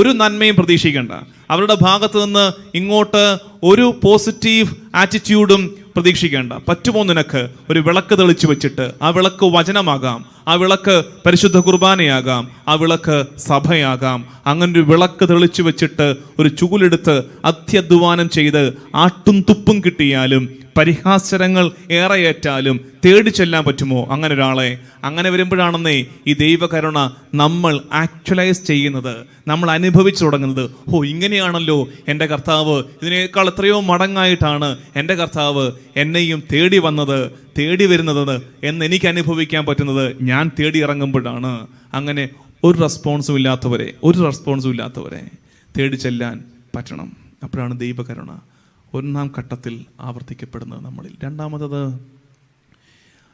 ഒരു നന്മയും പ്രതീക്ഷിക്കേണ്ട. അവരുടെ ഭാഗത്തു നിന്ന് ഇങ്ങോട്ട് ഒരു പോസിറ്റീവ് ആറ്റിറ്റ്യൂഡും പ്രതീക്ഷിക്കേണ്ട. പറ്റുമോ നിനക്ക്? ഒരു വിളക്ക് തെളിച്ചു വെച്ചിട്ട്, ആ വിളക്ക് വചനമാകാം, ആ വിളക്ക് പരിശുദ്ധ കുർബാനയാകാം, ആ വിളക്ക് സഭയാകാം. അങ്ങനൊരു വിളക്ക് തെളിച്ചു വെച്ചിട്ട് ഒരു ചൂലെടുത്ത് അത്യധ്വാനം ചെയ്ത് ആട്ടും തുപ്പും കിട്ടിയാലും പരിഹാസരങ്ങൾ ഏറെയേറ്റാലും തേടി ചെല്ലാൻ പറ്റുമോ അങ്ങനെ ഒരാളെ? അങ്ങനെ വരുമ്പോഴാണെന്നേ ഈ ദൈവകരുണ നമ്മൾ ആക്ച്വലൈസ് ചെയ്യുന്നത്, നമ്മൾ അനുഭവിച്ചു തുടങ്ങുന്നത്. ഇങ്ങനെയാണല്ലോ എൻ്റെ കർത്താവ്, ഇതിനേക്കാൾ എത്രയോ മടങ്ങായിട്ടാണ് എൻ്റെ കർത്താവ് എന്നെയും തേടി വരുന്നത് എന്ന് എനിക്ക് അനുഭവിക്കാൻ പറ്റുന്നത് ഞാൻ തേടി ഇറങ്ങുമ്പോഴാണ്. അങ്ങനെ ഒരു റെസ്പോൺസും ഇല്ലാത്തവരെ തേടി ചെല്ലാൻ പറ്റണം. അപ്പോഴാണ് ദൈവകരുണ ഒന്നാം ഘട്ടത്തിൽ ആവർത്തിക്കപ്പെടുന്നത് നമ്മളിൽ. രണ്ടാമത്തത്,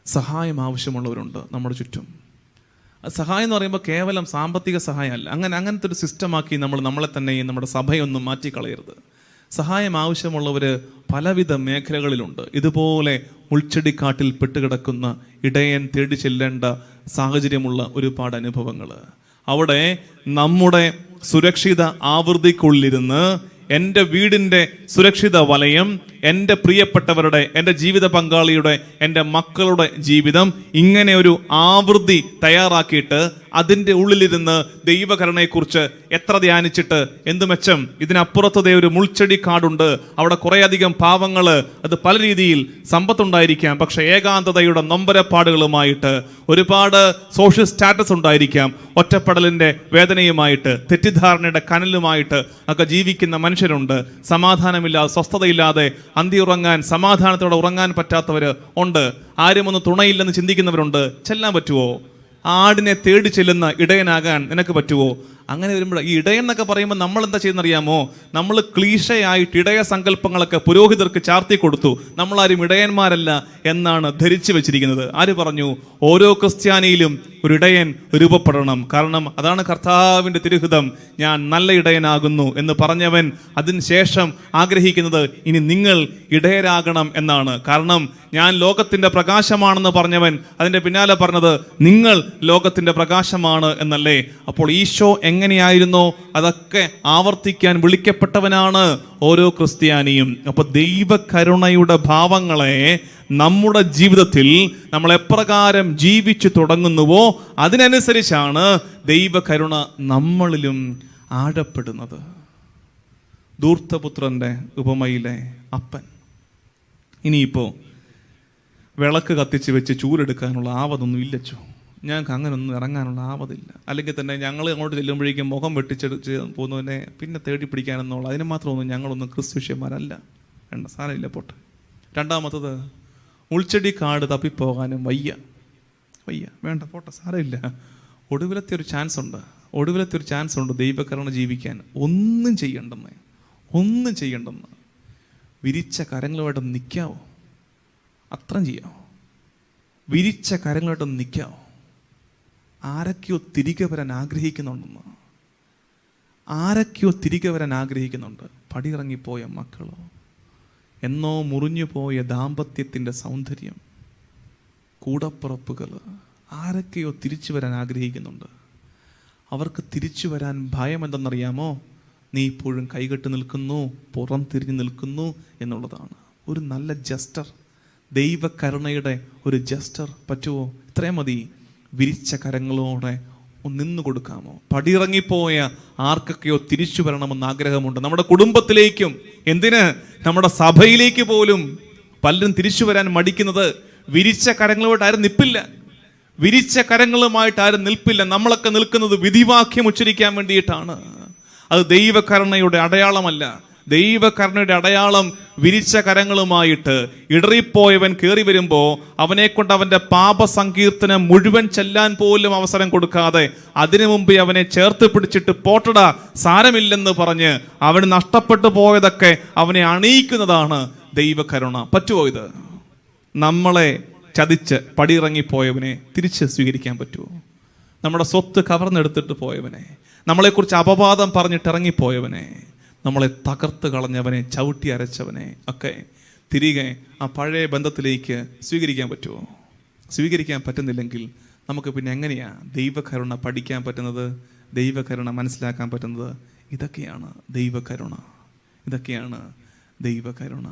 സഹായം ആവശ്യമുള്ളവരുണ്ട് നമ്മുടെ ചുറ്റും. സഹായം എന്ന് പറയുമ്പോൾ കേവലം സാമ്പത്തിക സഹായമല്ല. അങ്ങനത്തെ ഒരു സിസ്റ്റമാക്കി നമ്മളെ തന്നെയും നമ്മുടെ സഭയൊന്നും മാറ്റിക്കളയരുത്. സഹായം ആവശ്യമുള്ളവർ പലവിധ മേഖലകളിലുണ്ട്. ഇതുപോലെ മുൾച്ചെടിക്കാട്ടിൽ പെട്ടുകിടക്കുന്ന ഇടയൻ തേടി ചെല്ലേണ്ട സാഹചര്യമുള്ള ഒരുപാട് അനുഭവങ്ങൾ. അവിടെ നമ്മുടെ സുരക്ഷിത ആവൃത്തിക്കുള്ളിരുന്ന് എൻ്റെ വീടിൻ്റെ സുരക്ഷിത വലയം, എൻ്റെ പ്രിയപ്പെട്ടവരുടെ, എൻ്റെ ജീവിത പങ്കാളിയുടെ, എൻ്റെ മക്കളുടെ ജീവിതം, ഇങ്ങനെ ഒരു ആവൃത്തി തയ്യാറാക്കിയിട്ട് അതിൻ്റെ ഉള്ളിലിരുന്ന് ദൈവകരുണയെക്കുറിച്ച് എത്ര ധ്യാനിച്ചിട്ട് എന്ത് മെച്ചം? ഇതിനപ്പുറത്തതേ ഒരു മുൾച്ചെടി കാടുണ്ട്, അവിടെ കുറേയധികം പാവങ്ങൾ, അത് പല രീതിയിൽ സമ്പത്തുണ്ടായിരിക്കാം, പക്ഷെ ഏകാന്തതയുടെ നൊമ്പരപ്പാടുകളുമായിട്ട്, ഒരുപാട് സോഷ്യൽ സ്റ്റാറ്റസ് ഉണ്ടായിരിക്കാം, ഒറ്റപ്പെടലിൻ്റെ വേദനയുമായിട്ട്, തെറ്റിദ്ധാരണയുടെ കനലുമായിട്ട് ഒക്കെ ജീവിക്കുന്ന മനുഷ്യരുണ്ട്. സമാധാനമില്ലാതെ, സ്വസ്ഥതയില്ലാതെ, അന്തിയുറങ്ങാൻ, സമാധാനത്തോടെ ഉറങ്ങാൻ പറ്റാത്തവർ ഉണ്ട്. ആരും ഒന്ന് തുണയില്ലെന്ന് ചിന്തിക്കുന്നവരുണ്ട്. ചെല്ലാൻ പറ്റുമോ? ആടിനെ തേടി ചെല്ലുന്ന ഇടയനാകാൻ നിനക്ക് പറ്റുമോ? അങ്ങനെ വരുമ്പോൾ ഈ ഇടയൻ എന്നൊക്കെ പറയുമ്പോൾ നമ്മൾ എന്താ ചെയ്യുന്നറിയാമോ? നമ്മൾ ക്ലീശയായിട്ട് ഇടയ സങ്കല്പങ്ങളൊക്കെ പുരോഹിതർക്ക് ചാർത്തി കൊടുത്തു. നമ്മളാരും ഇടയന്മാരല്ല എന്നാണ് ധരിച്ചു വെച്ചിരിക്കുന്നത്. ആര് പറഞ്ഞു? ഓരോ ക്രിസ്ത്യാനിയിലും ഒരു ഇടയൻ രൂപപ്പെടണം. കാരണം അതാണ് കർത്താവിൻ്റെ തിരുഹിതം. ഞാൻ നല്ല ഇടയനാകുന്നു എന്ന് പറഞ്ഞവൻ അതിനുശേഷം ആഗ്രഹിക്കുന്നത് ഇനി നിങ്ങൾ ഇടയരാകണം എന്നാണ്. കാരണം ഞാൻ ലോകത്തിൻ്റെ പ്രകാശമാണെന്ന് പറഞ്ഞവൻ അതിൻ്റെ പിന്നാലെ പറഞ്ഞത് നിങ്ങൾ ലോകത്തിൻ്റെ പ്രകാശമാണ് എന്നല്ലേ. അപ്പോൾ ഈശോ എങ്ങനെയായിരുന്നോ അതൊക്കെ ആവർത്തിക്കാൻ വിളിക്കപ്പെട്ടവനാണ് ഓരോ ക്രിസ്ത്യാനിയും. അപ്പൊ ദൈവകരുണയുടെ ഭാവങ്ങളെ നമ്മുടെ ജീവിതത്തിൽ നമ്മൾ എപ്രകാരം ജീവിച്ചു തുടങ്ങുന്നുവോ അതിനനുസരിച്ചാണ് ദൈവകരുണ നമ്മളിലും ആഴപ്പെടുന്നത്. ധൂർത്തപുത്രന്റെ ഉപമയിലെ അപ്പൻ ഇനിയിപ്പോ വിളക്ക് കത്തിച്ച് വെച്ച് ചൂലെടുക്കാനുള്ള ആവതൊന്നും ഇല്ലച്ചോ, ഞങ്ങൾക്ക് അങ്ങനൊന്നും ഇറങ്ങാനുള്ള ആവതില്ല. അല്ലെങ്കിൽ തന്നെ ഞങ്ങൾ അങ്ങോട്ട് ചെല്ലുമ്പോഴേക്കും മുഖം വെട്ടിച്ചെടുത്ത് പോകുന്നതിനെ പിന്നെ തേടി പിടിക്കാനെന്നുള്ള അതിന് മാത്രമൊന്നും ഞങ്ങളൊന്നും ക്രിസ്തുഷ്യന്മാരല്ല. വേണ്ട, സാരമില്ല, പോട്ടെ. രണ്ടാമത്തത്, ഉൾച്ചെടി കാട് തപ്പിപ്പോകാനും വയ്യ. വേണ്ട, പോട്ടെ, സാരമില്ല. ഒടുവിലത്തെ ഒരു ചാൻസ് ഉണ്ട് ദൈവകരുണ ജീവിക്കാൻ. ഒന്നും ചെയ്യണ്ടെന്ന് വിരിച്ച കരങ്ങളുമായിട്ട് നിൽക്കാവോ? അത്രയും ചെയ്യാമോ? വിരിച്ച കരങ്ങളായിട്ട് നിൽക്കാമോ? ആരൊക്കെയോ തിരികെ വരാൻ ആഗ്രഹിക്കുന്നുണ്ട്. പടിയിറങ്ങിപ്പോയ മക്കളോ, എന്നോ മുറിഞ്ഞു പോയ ദാമ്പത്യത്തിൻ്റെ സൗന്ദര്യം, കൂടപ്പുറപ്പുകൾ, ആരൊക്കെയോ തിരിച്ചു വരാൻ ആഗ്രഹിക്കുന്നുണ്ട്. അവർക്ക് തിരിച്ചു വരാൻ ഭയം എന്തെന്നറിയാമോ? നീ ഇപ്പോഴും കൈകെട്ട് നിൽക്കുന്നു, പുറം തിരിഞ്ഞു നിൽക്കുന്നു എന്നുള്ളതാണ്. ഒരു നല്ല ജസ്റ്റർ, ദൈവകരുണയുടെ ഒരു ജസ്റ്റർ പറ്റുമോ? ഇത്രയും മതി. വിരിച്ച കരങ്ങളോടെ നിന്നു കൊടുക്കാമോ? പടിയിറങ്ങിപ്പോയ ആർക്കൊക്കെയോ തിരിച്ചു വരണമെന്ന് ആഗ്രഹമുണ്ട്. നമ്മുടെ കുടുംബത്തിലേക്കും, എന്തിന്, നമ്മുടെ സഭയിലേക്ക് പോലും പലരും തിരിച്ചു വരാൻ മടിക്കുന്നത് വിരിച്ച കരങ്ങളുമായിട്ട് ആരും നിൽപ്പില്ല. നമ്മളൊക്കെ നിൽക്കുന്നത് വിധിവാക്യം ഉച്ചരിക്കാൻ വേണ്ടിയിട്ടാണ്. അത് ദൈവകരുണയുടെ അടയാളമല്ല. ദൈവകരുണയുടെ അടയാളം വിരിച്ച കരങ്ങളുമായിട്ട് ഇടറിപ്പോയവൻ കയറി വരുമ്പോൾ അവനെ കൊണ്ട് അവൻ്റെ പാപസങ്കീർത്തനം മുഴുവൻ ചെല്ലാൻ പോലും അവസരം കൊടുക്കാതെ അതിനു മുമ്പേ അവനെ ചേർത്ത് പിടിച്ചിട്ട് പോട്ടടാ സാരമില്ലെന്ന് പറഞ്ഞ് അവന് നഷ്ടപ്പെട്ടു പോയതൊക്കെ അവനെ അണിയിക്കുന്നതാണ് ദൈവകരുണ. പറ്റുമോ ഇത്? നമ്മളെ ചതിച്ച് പടിയിറങ്ങിപ്പോയവനെ തിരിച്ച് സ്വീകരിക്കാൻ പറ്റുമോ? നമ്മുടെ സ്വത്ത് കവർന്നെടുത്തിട്ട് പോയവനെ, നമ്മളെക്കുറിച്ച് അപവാദം പറഞ്ഞിട്ട് ഇറങ്ങിപ്പോയവനെ, നമ്മളെ തകർത്ത് കളഞ്ഞവനെ, ചവിട്ടി അരച്ചവനെ ഒക്കെ തിരികെ ആ പഴയ ബന്ധത്തിലേക്ക് സ്വീകരിക്കാൻ പറ്റുമോ? സ്വീകരിക്കാൻ പറ്റുന്നില്ലെങ്കിൽ നമുക്ക് പിന്നെ എങ്ങനെയാ ദൈവകരുണ പഠിക്കാൻ പറ്റുന്നത്, ദൈവകരുണ മനസ്സിലാക്കാൻ പറ്റുന്നത്? ഇതൊക്കെയാണ് ദൈവകരുണ.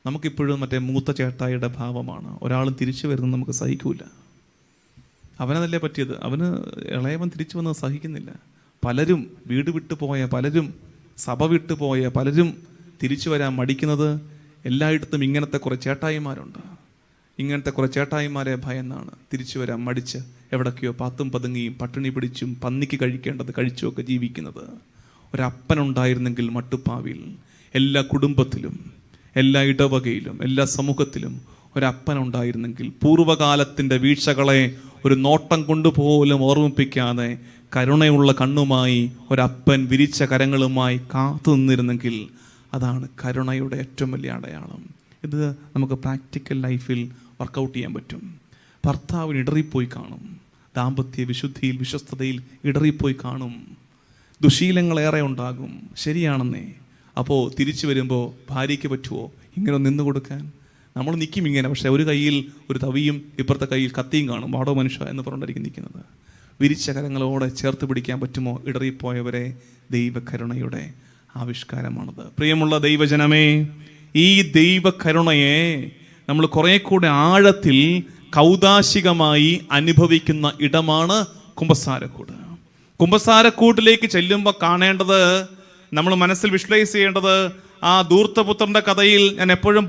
നമുക്കിപ്പോഴും മറ്റേ മൂത്ത ചേട്ടായിയുടെ ഭാവമാണ്. ഒരാളും തിരിച്ചു വരുന്നത് നമുക്ക് സഹിക്കൂല. അവനതല്ലേ പറ്റിയത്. അവന് ഇളയവൻ തിരിച്ചു വന്നത് സഹിക്കുന്നില്ല. പലരും വീട് വിട്ടു പോയ, പലരും സഭ വിട്ടു പോയ, പലരും തിരിച്ചു വരാൻ മടിക്കുന്നത് എല്ലായിടത്തും ഇങ്ങനത്തെ കുറേ ചേട്ടായിമാരുണ്ട്. ഇങ്ങനത്തെ കുറേ ചേട്ടായിമാരെ ഭയന്നാണ് തിരിച്ചു വരാൻ മടിച്ച് എവിടൊക്കെയോ പാത്തും പതുങ്ങിയും പട്ടിണി പിടിച്ചും പന്നിക്ക് കഴിക്കേണ്ടത് കഴിച്ചുമൊക്കെ ജീവിക്കുന്നത്. ഒരപ്പനുണ്ടായിരുന്നെങ്കിൽ മട്ടുപ്പാവിൽ എല്ലാ കുടുംബത്തിലും, എല്ലാ ഇടവകയിലും, എല്ലാ സമൂഹത്തിലും ഒരപ്പനുണ്ടായിരുന്നെങ്കിൽ പൂർവ്വകാലത്തിൻ്റെ വീഴ്ചകളെ ഒരു നോട്ടം കൊണ്ടുപോലും ഓർമ്മിപ്പിക്കാതെ കരുണയുള്ള കണ്ണുമായി ഒരപ്പൻ വിരിച്ച കരങ്ങളുമായി കാത്തു നിന്നിരുന്നെങ്കിൽ അതാണ് കരുണയുടെ ഏറ്റവും വലിയ അടയാളം. ഇത് നമുക്ക് പ്രാക്ടിക്കൽ ലൈഫിൽ വർക്കൗട്ട് ചെയ്യാൻ പറ്റും. ഭർത്താവിന് ഇടറിപ്പോയി കാണും, ദാമ്പത്യ വിശുദ്ധിയിൽ വിശ്വസ്തതയിൽ ഇടറിപ്പോയി കാണും, ദുശീലങ്ങളേറെ ഉണ്ടാകും. ശരിയാണെന്നേ. അപ്പോൾ തിരിച്ചു വരുമ്പോൾ ഭാര്യയ്ക്ക് പറ്റുമോ ഇങ്ങനെ നിന്ന് കൊടുക്കാൻ? നമ്മൾ നിൽക്കും ഇങ്ങനെ, പക്ഷെ ഒരു കയ്യിൽ ഒരു തവിയും ഇപ്പുറത്തെ കയ്യിൽ കത്തിയും കാണും. വാടോ മനുഷ്യ എന്ന് പറഞ്ഞിട്ടായിരിക്കും നിൽക്കുന്നത്. വിരിച്ച കരങ്ങളോടെ ചേർത്ത് പിടിക്കാൻ പറ്റുമോ ഇടറിപ്പോയവരെ? ദൈവകരുണയുടെ ആവിഷ്കാരമാണത്. പ്രിയമുള്ള ദൈവജനമേ, ഈ ദൈവകരുണയെ നമ്മൾ കുറെ കൂടെ ആഴത്തിൽ കൗദാശികമായി അനുഭവിക്കുന്ന ഇടമാണ് കുമ്പസാരക്കൂട്. കുമ്പസാരക്കൂട്ടിലേക്ക് ചെല്ലുമ്പോൾ കാണേണ്ടത്, നമ്മൾ മനസ്സിൽ വിഷ്വലൈസ് ചെയ്യേണ്ടത്, ആ ധൂർത്തപുത്രന്റെ കഥയിൽ ഞാൻ എപ്പോഴും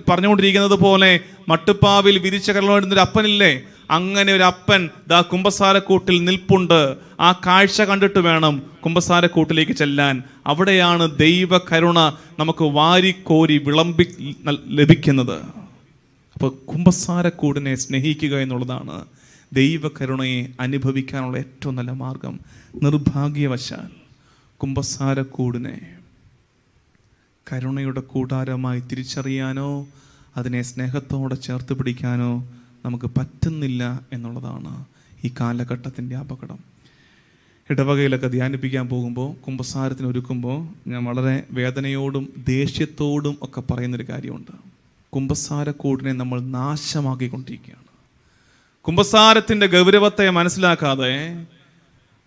പറഞ്ഞുകൊണ്ടിരിക്കുന്നത് പോലെ മട്ടുപ്പാവിൽ വിരിച്ച കരളോടുന്നൊരു അപ്പനില്ലേ, അങ്ങനെ ഒരു അപ്പൻ ദാ കുമ്പസാരക്കൂട്ടിൽ നിൽപ്പുണ്ട്. ആ കാഴ്ച കണ്ടിട്ട് വേണം കുമ്പസാരക്കൂട്ടിലേക്ക് ചെല്ലാൻ. അവിടെയാണ് ദൈവകരുണ നമുക്ക് വാരിക്കോരി വിളമ്പി ലഭിക്കുന്നത്. അപ്പോൾ കുമ്പസാരക്കൂടിനെ സ്നേഹിക്കുക എന്നുള്ളതാണ് ദൈവകരുണയെ അനുഭവിക്കാനുള്ള ഏറ്റവും നല്ല മാർഗം. നിർഭാഗ്യവശാൽ കുമ്പസാരക്കൂടിനെ കരുണയുടെ കൂടാരമായി തിരിച്ചറിയാനോ അതിനെ സ്നേഹത്തോടെ ചേർത്ത് പിടിക്കാനോ നമുക്ക് പറ്റുന്നില്ല എന്നുള്ളതാണ് ഈ കാലഘട്ടത്തിൻ്റെ അപകടം. ഇടവകയിലൊക്കെ ധ്യാനിപ്പിക്കാൻ പോകുമ്പോൾ, കുമ്പസാരത്തിന് ഒരുക്കുമ്പോൾ ഞാൻ വളരെ വേദനയോടും ദേഷ്യത്തോടും ഒക്കെ പറയുന്നൊരു കാര്യമുണ്ട്. കുമ്പസാരക്കൂടിനെ നമ്മൾ നാശമാക്കിക്കൊണ്ടിരിക്കുകയാണ്. കുമ്പസാരത്തിൻ്റെ ഗൗരവത്തെ മനസ്സിലാക്കാതെ,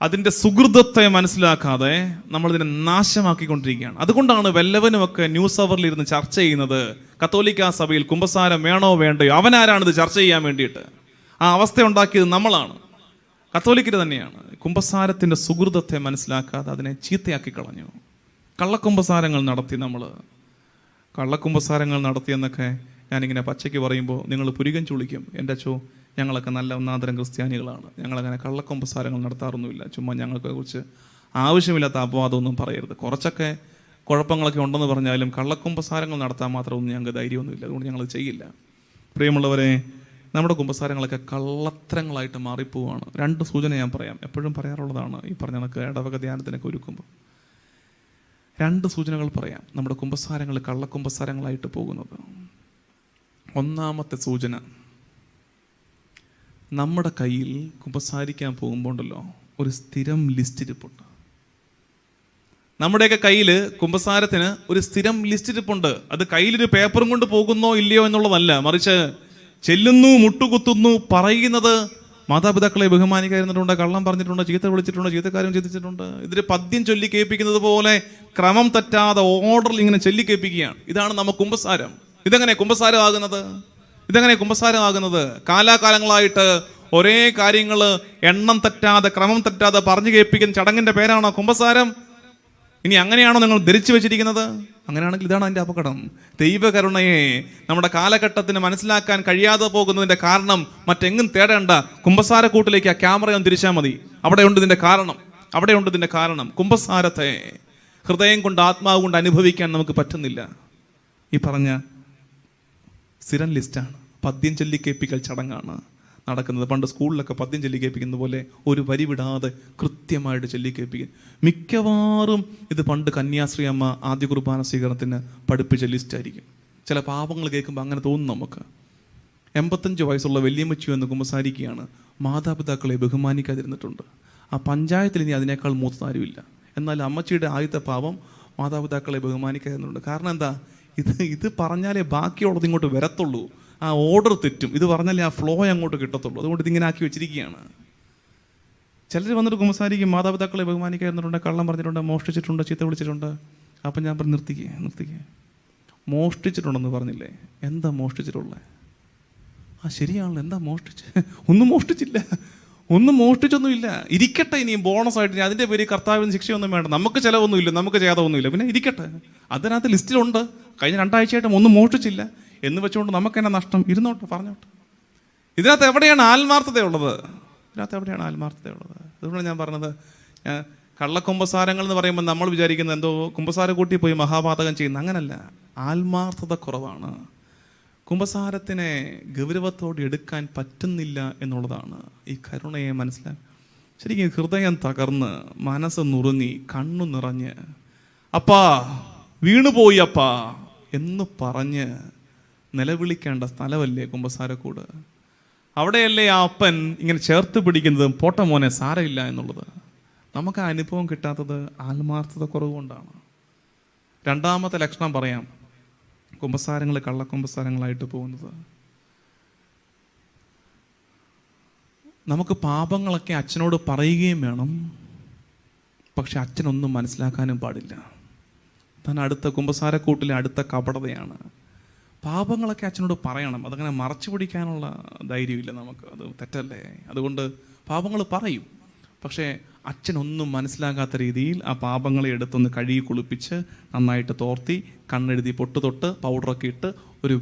അതിൻ്റെ സുഹൃതത്തെ മനസ്സിലാക്കാതെ നമ്മളിതിനെ നാശമാക്കിക്കൊണ്ടിരിക്കുകയാണ്. അതുകൊണ്ടാണ് വല്ലവനുമൊക്കെ ന്യൂസ് അവറിൽ ഇരുന്ന് ചർച്ച ചെയ്യുന്നത്, കത്തോലിക്ക സഭയിൽ കുമ്പസാരം വേണോ വേണ്ടയോ. അവനാരാണിത് ചർച്ച ചെയ്യാൻ വേണ്ടിയിട്ട്? ആ അവസ്ഥ ഉണ്ടാക്കിയത് നമ്മളാണ്, കത്തോലിക്കര് തന്നെയാണ്. കുമ്പസാരത്തിൻ്റെ സുഹൃതത്തെ മനസ്സിലാക്കാതെ അതിനെ ചീത്തയാക്കി കളഞ്ഞു. കള്ളക്കുമ്പസാരങ്ങൾ നടത്തി. നമ്മൾ കള്ളക്കുമ്പസാരങ്ങൾ നടത്തിയെന്നൊക്കെ ഞാനിങ്ങനെ പച്ചയ്ക്ക് പറയുമ്പോൾ നിങ്ങൾ പുരികം ചുളിക്കും. എൻ്റെ അച്ചോ, ഞങ്ങളൊക്കെ നല്ല ഒന്നാന്തരം ക്രിസ്ത്യാനികളാണ്, ഞങ്ങളങ്ങനെ കള്ളക്കുമ്പസാരങ്ങൾ നടത്താറൊന്നുമില്ല. ചുമ്മാ ഞങ്ങളെക്കുറിച്ച് ആവശ്യമില്ലാത്ത അപവാദമൊന്നും പറയരുത്. കുറച്ചൊക്കെ കുഴപ്പങ്ങളൊക്കെ ഉണ്ടെന്ന് പറഞ്ഞാലും കള്ളക്കുമ്പസാരങ്ങൾ നടത്താൻ മാത്രമൊന്നും ഞങ്ങൾക്ക് ധൈര്യമൊന്നുമില്ല, അതുകൊണ്ട് ഞങ്ങൾ ചെയ്യില്ല. പ്രിയമുള്ളവരെ, നമ്മുടെ കുമ്പസാരങ്ങളൊക്കെ കള്ളത്തരങ്ങളായിട്ട് മാറിപ്പോവാണ്. 2 സൂചന ഞാൻ പറയാം, എപ്പോഴും പറയാറുള്ളതാണ്. ഈ പറഞ്ഞ കണക്ക് ഇടവക ധ്യാനത്തിനൊക്കെ ഒരുക്കുമ്പോൾ 2 സൂചനകൾ പറയാം നമ്മുടെ കുമ്പസാരങ്ങൾ കള്ളക്കുമ്പസാരങ്ങളായിട്ട് പോകുന്നത്. ഒന്നാമത്തെ സൂചന, നമ്മുടെ കയ്യിൽ കുമ്പസാരിക്കാൻ പോകുമ്പോൾ ഉണ്ടല്ലോ ഒരു സ്ഥിരം ലിസ്റ്റ് ഇരിപ്പുണ്ട്. നമ്മുടെയൊക്കെ കയ്യിൽ കുമ്പസാരത്തിന് ഒരു സ്ഥിരം ലിസ്റ്റ് ഇരിപ്പുണ്ട്. അത് കയ്യിലൊരു പേപ്പറും കൊണ്ട് പോകുന്നോ ഇല്ലയോ എന്നുള്ളതല്ല, മറിച്ച് ചെല്ലുന്നു, മുട്ടുകുത്തുന്നു, പറയുന്നത് മാതാപിതാക്കളെ ബഹുമാനിക്കാതിരുന്നിട്ടുണ്ട്, കള്ളം പറഞ്ഞിട്ടുണ്ട്, ചീത്ത വിളിച്ചിട്ടുണ്ട്, ചീത്തക്കാരും ചിന്തിച്ചിട്ടുണ്ട്. ഇതൊരു പദ്യം ചൊല്ലി കേൾപ്പിക്കുന്നത് പോലെ ക്രമം തെറ്റാതെ ഓർഡറിൽ ഇങ്ങനെ ചൊല്ലി കേൾപ്പിക്കുകയാണ്. ഇതാണ് നമുക്ക് കുമ്പസാരം. ഇതെങ്ങനെ കുമ്പസാരമാകുന്നത്? കാലാകാലങ്ങളായിട്ട് ഒരേ കാര്യങ്ങൾ എണ്ണം തെറ്റാതെ ക്രമം തെറ്റാതെ പറഞ്ഞു കേൾപ്പിക്കുന്ന ചടങ്ങിന്റെ പേരാണോ കുമ്പസാരം? ഇനി അങ്ങനെയാണോ നിങ്ങൾ ധരിച്ചു വെച്ചിരിക്കുന്നത്? അങ്ങനെയാണെങ്കിൽ ഇതാണ് അതിൻ്റെ അപകടം. ദൈവകരുണയെ നമ്മുടെ കാലഘട്ടത്തിന് മനസ്സിലാക്കാൻ കഴിയാതെ പോകുന്നതിൻ്റെ കാരണം മറ്റെങ്ങും തേടേണ്ട, കുമ്പസാരക്കൂട്ടിലേക്ക് ആ ക്യാമറയൊന്ന് തിരിച്ചാൽ മതി. അവിടെയുണ്ട് ഇതിൻ്റെ കാരണം. കുമ്പസാരത്തെ ഹൃദയം കൊണ്ട് ആത്മാവ് കൊണ്ട് അനുഭവിക്കാൻ നമുക്ക് പറ്റുന്നില്ല. ഈ പറഞ്ഞ സ്ഥിരം ലിസ്റ്റാണ്. പദ്യം ചൊല്ലി കേൾപ്പിക്കൽ ചടങ്ങാണ് നടക്കുന്നത്. പണ്ട് സ്കൂളിലൊക്കെ പദ്യം ചൊല്ലി കേൾപ്പിക്കുന്ന പോലെ ഒരു വരി വിടാതെ കൃത്യമായിട്ട് ചൊല്ലി കേൾപ്പിക്കും. മിക്കവാറും ഇത് പണ്ട് കന്യാശ്രീ അമ്മ ആദ്യ കുർബാന സ്വീകരണത്തിന് പഠിപ്പിച്ച ലിസ്റ്റായിരിക്കും. ചില പാപങ്ങൾ കേൾക്കുമ്പോൾ അങ്ങനെ തോന്നും നമുക്ക്. 85 വയസ്സുള്ള വല്യമ്മച്ചി എന്ന് കുമ്പസാരിക്കുകയാണ്, മാതാപിതാക്കളെ ബഹുമാനിക്കാതിരുന്നിട്ടുണ്ട്. ആ പഞ്ചായത്തിൽ ഇനി അതിനേക്കാൾ മൂത്താരുമില്ല. എന്നാൽ അമ്മച്ചിയുടെ ആദ്യത്തെ പാപം മാതാപിതാക്കളെ ബഹുമാനിക്കാതിരുന്നുണ്ട്. കാരണം എന്താ? ഇത് പറഞ്ഞാലേ ബാക്കിയുള്ളത് ഇങ്ങോട്ട് വരത്തുള്ളൂ. ആ ഓർഡർ തെറ്റും. ഇത് പറഞ്ഞാലേ ആ ഫ്ലോ അങ്ങോട്ട് കിട്ടത്തുള്ളൂ. അതുകൊണ്ട് ഇതിങ്ങനെ ആക്കി വെച്ചിരിക്കുകയാണ്. ചിലർ വന്നിട്ട് കുമ്പസാരിക്കും, മാതാപിതാക്കളെ ബഹുമാനിക്കാതിരുന്നിട്ടുണ്ട്, കള്ളം പറഞ്ഞിട്ടുണ്ട്, മോഷ്ടിച്ചിട്ടുണ്ട്, ചീത്ത വിളിച്ചിട്ടുണ്ട്. അപ്പം ഞാൻ പറഞ്ഞു, നിർത്തിക്കേ. മോഷ്ടിച്ചിട്ടുണ്ടെന്ന് പറഞ്ഞില്ലേ? എന്താ മോഷ്ടിച്ചിട്ടുള്ളത്? ആ ശരിയാണല്ലോ, എന്താ മോഷ്ടിച്ച്? ഒന്നും മോഷ്ടിച്ചില്ല. ഒന്നും മോഷ്ടിച്ചൊന്നുമില്ല, ഇരിക്കട്ടെ. ഇനിയും ബോണസ് ആയിട്ട് അതിൻ്റെ പേര് കർത്താവിന് ശിക്ഷയൊന്നും വേണ്ട, നമുക്ക് ചിലവൊന്നുമില്ല, നമുക്ക് ചെയ്യാതൊന്നുമില്ല, പിന്നെ ഇരിക്കട്ടെ. അതിനകത്ത് ലിസ്റ്റിലുണ്ട്, കഴിഞ്ഞ 2 ആഴ്ചയായിട്ടും ഒന്നും മോഷ്ടിച്ചില്ല എന്ന് വെച്ചുകൊണ്ട് നമുക്ക് തന്നെ നഷ്ടം, ഇരുന്നോട്ടെ, പറഞ്ഞോട്ടെ. ഇതിനകത്ത് എവിടെയാണ് ആത്മാർത്ഥതയുള്ളത്? ഇതിനകത്ത് എവിടെയാണ് ആത്മാർത്ഥതയുള്ളത്? അതുകൊണ്ട് ഞാൻ പറഞ്ഞത്, കള്ളക്കുമ്പസാരങ്ങൾ എന്ന് പറയുമ്പോൾ നമ്മൾ വിചാരിക്കുന്നത് എന്തോ കുമ്പസാര കൂട്ടി പോയി മഹാപാതകം ചെയ്യുന്ന, അങ്ങനല്ല. ആത്മാർത്ഥത കുറവാണ്. കുമ്പസാരത്തിനെ ഗൗരവത്തോടെ എടുക്കാൻ പറ്റുന്നില്ല എന്നുള്ളതാണ്. ഈ കരുണയെ മനസ്സിലാക്കി ശരിക്കും ഹൃദയം തകർന്ന് മനസ്സ് നുറുങ്ങി കണ്ണു നിറഞ്ഞ് അപ്പാ വീണുപോയി അപ്പാ എന്ന് പറഞ്ഞ് നിലവിളിക്കേണ്ട സ്ഥലമല്ലേ കുമ്പസാരക്കൂട്? അവിടെയല്ലേ ആ അപ്പൻ ഇങ്ങനെ ചേർത്ത് പിടിക്കുന്നതും പോട്ട മോനെ സാരമില്ല എന്നുള്ളത്. നമുക്ക് ആ അനുഭവം കിട്ടാത്തത് ആത്മാർത്ഥത കുറവുകൊണ്ടാണ്. 2ാമത്തെ ലക്ഷണം പറയാം, കുമ്പസാരങ്ങൾ കള്ളക്കുമ്പസാരങ്ങളായിട്ട് പോകുന്നത്. നമുക്ക് പാപങ്ങളൊക്കെ അച്ഛനോട് പറയുകയും വേണം, പക്ഷെ അച്ഛനൊന്നും മനസ്സിലാക്കാനും പാടില്ല. താൻ അടുത്ത കുമ്പസാരക്കൂട്ടിലെ അടുത്ത കപടതയാണ്. പാപങ്ങളൊക്കെ അച്ഛനോട് പറയണം, അതങ്ങനെ മറച്ചു പിടിക്കാനുള്ള ധൈര്യമില്ല നമുക്ക്, അത് തെറ്റല്ലേ. അതുകൊണ്ട് പാപങ്ങൾ പറയും, പക്ഷേ അച്ഛനൊന്നും മനസ്സിലാകാത്ത രീതിയിൽ ആ പാപങ്ങളെ എടുത്തൊന്ന് കഴുകി കുളിപ്പിച്ച് നന്നായിട്ട് തോർത്തി കണ്ണെഴുതി പൊട്ട് തൊട്ട് പൗഡറൊക്കെ ഇട്ട്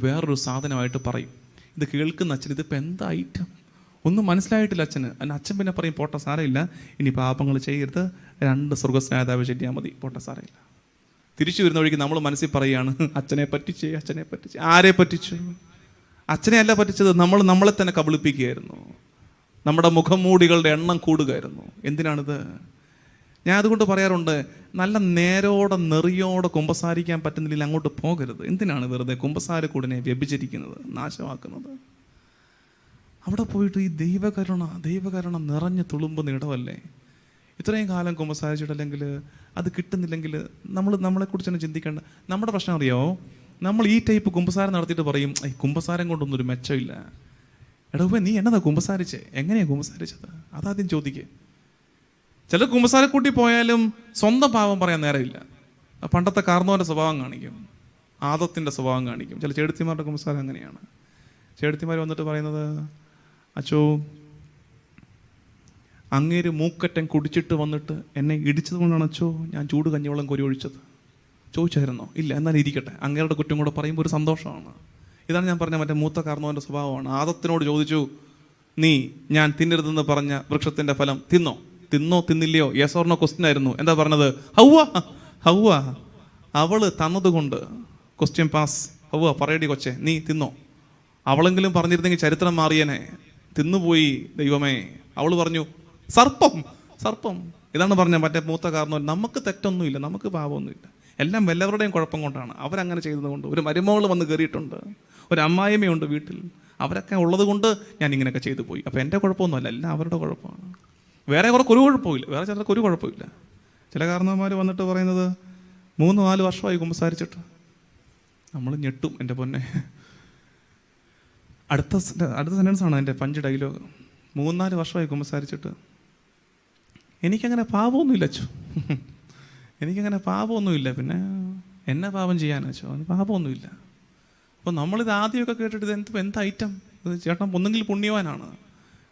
വേറൊരു സാധനമായിട്ട് പറയും. ഇത് കേൾക്കുന്ന അച്ഛൻ ഇതിപ്പോൾ എന്താ ഐറ്റം ഒന്നും മനസ്സിലായിട്ടില്ല അച്ഛന്. അച്ഛൻ പിന്നെ പറയും പോട്ട സാരമില്ല, ഇനി പാപങ്ങൾ ചെയ്യരുത്, 2 സ്വർഗ്ഗസ്നാതാവ് ചെല്ലിയാൽ മതി, പോട്ട സാരമില്ല. തിരിച്ചു വരുന്ന വഴിക്ക് നമ്മൾ മനസ്സിൽ പറയുകയാണ് അച്ഛനെ പറ്റിച്ച്. ആരെ പറ്റിച്ചു? അച്ഛനെ അല്ല പറ്റിച്ചത്, നമ്മളെ തന്നെ കബളിപ്പിക്കുകയായിരുന്നു. നമ്മുടെ മുഖംമൂടികളുടെ എണ്ണം കൂടുകയായിരുന്നു. എന്തിനാണിത്? ഞാൻ അതുകൊണ്ട് പറയാറുണ്ട്, നല്ല നേരോടെ നെറിയോടെ കുമ്പസാരിക്കാൻ പറ്റുന്നില്ല അങ്ങോട്ട് പോകരുത്. എന്തിനാണ് വെറുതെ കുമ്പസാരക്കൂടിനെ വ്യഭിചരിക്കുന്നത്, നാശമാക്കുന്നത്? അവിടെ പോയിട്ട് ഈ ദൈവകരുണ നിറഞ്ഞ് തുളുമ്പുന്ന ഇടമല്ലേ. ഇത്രയും കാലം കുമ്പസാരിച്ചിട്ടല്ലെങ്കിൽ അത് കിട്ടുന്നില്ലെങ്കിൽ നമ്മളെക്കുറിച്ച് തന്നെ ചിന്തിക്കേണ്ട. നമ്മുടെ പ്രശ്നം അറിയാമോ? നമ്മൾ ഈ ടൈപ്പ് കുമ്പസാരം നടത്തിയിട്ട് പറയും കുമ്പസാരം കൊണ്ടൊന്നും ഒരു മെച്ചമില്ല. എടവേ നീ എന്നതാ കുമ്പസാരിച്ചേ, എങ്ങനെയാ കുമ്പസാരിച്ചത്? അതാദ്യം ചോദിക്കുക. ചില കുമ്പസാരക്കൂട്ടി പോയാലും സ്വന്തം പാവം പറയാൻ നേരമില്ല. പണ്ടത്തെ കാർന്നോൻ്റെ സ്വഭാവം കാണിക്കും, ആദത്തിൻ്റെ സ്വഭാവം കാണിക്കും. ചില ചേടത്തിമാരുടെ കുമ്പസാരം അങ്ങനെയാണ്. ചേടത്തിമാർ വന്നിട്ട് പറയുന്നത്, അച്ചോ അങ്ങേര് മൂക്കറ്റൻ കുടിച്ചിട്ട് വന്നിട്ട് എന്നെ ഇടിച്ചത് കൊണ്ടാണ് അച്ചോ ഞാൻ ചൂട് കഞ്ഞിവെള്ളം കോരി ഒഴിച്ചത്. ചോദിച്ചായിരുന്നോ? ഇല്ല, എന്നാലും ഇരിക്കട്ടെ. അങ്ങേരുടെ കുറ്റം കൂടെ പറയുമ്പോൾ ഒരു സന്തോഷമാണ്. ഇതാണ് ഞാൻ പറഞ്ഞ മറ്റേ മൂത്ത കാർന്നോൻ്റെ സ്വഭാവമാണ്. ആദത്തിനോട് ചോദിച്ചു, നീ ഞാൻ തിന്നരുതെന്ന് പറഞ്ഞ വൃക്ഷത്തിൻ്റെ ഫലം തിന്നില്ലയോ? യെസ് ഓർ നോ ക്വസ്റ്റ്യൻ ആയിരുന്നു. എന്താ പറഞ്ഞത്? ഹൗവ അവള് തന്നതുകൊണ്ട് ക്വസ്റ്റ്യൻ പാസ്. ഹൗവ പറയടി കൊച്ചെ, നീ തിന്നോ? അവളെങ്കിലും പറഞ്ഞിരുന്നെങ്കിൽ ചരിത്രം മാറിയനെ. തിന്നുപോയി ദൈവമേ. അവള് പറഞ്ഞു സർപ്പം. ഇതാണ് പറഞ്ഞ മറ്റേ മൂത്ത കാർന്നോൻ. നമുക്ക് തെറ്റൊന്നുമില്ല, നമുക്ക് പാപമൊന്നുമില്ല, എല്ലാം എല്ലാവരുടെയും കുഴപ്പം കൊണ്ടാണ്. അവരങ്ങനെ ചെയ്തതുകൊണ്ട്. ഒരു മരുമകൾ വന്ന് കയറിയിട്ടുണ്ട്, ഒരു അമ്മായിമ്മയുണ്ട് വീട്ടിൽ, അവരൊക്കെ ഉള്ളത് കൊണ്ട് ഞാൻ ഇങ്ങനെയൊക്കെ ചെയ്തു പോയി. അപ്പോൾ എൻ്റെ കുഴപ്പമൊന്നുമല്ല, എല്ലാം അവരുടെ കുഴപ്പമാണ്. വേറെ അവർക്ക് ഒരു കുഴപ്പമില്ല, വേറെ ചിലർക്ക് ഒരു കുഴപ്പമില്ല. ചില കാരണവന്മാർ വന്നിട്ട് പറയുന്നത് 3-4 വർഷമായി കുമ്പസാരിച്ചിട്ട്. നമ്മൾ ഞെട്ടും. എൻ്റെ പൊന്നെ, അടുത്ത സെൻറ്റൻസാണ് എൻ്റെ 5 ഡയലോഗ്. 3-4 വർഷമായി കുമ്പസാരിച്ചിട്ട്. എനിക്കങ്ങനെ പാപമൊന്നുമില്ല അച്ചോ, എനിക്കങ്ങനെ പാപമൊന്നുമില്ല, പിന്നെ എന്നെ പാപം ചെയ്യാനോ? അതിന് പാപമൊന്നുമില്ല. അപ്പോൾ നമ്മളിത് ആദ്യമൊക്കെ കേട്ടിട്ട് ഇത് എന്ത് ഐറ്റം? ചേട്ടൻ ഒന്നെങ്കിൽ പുണ്യവാനാണ്,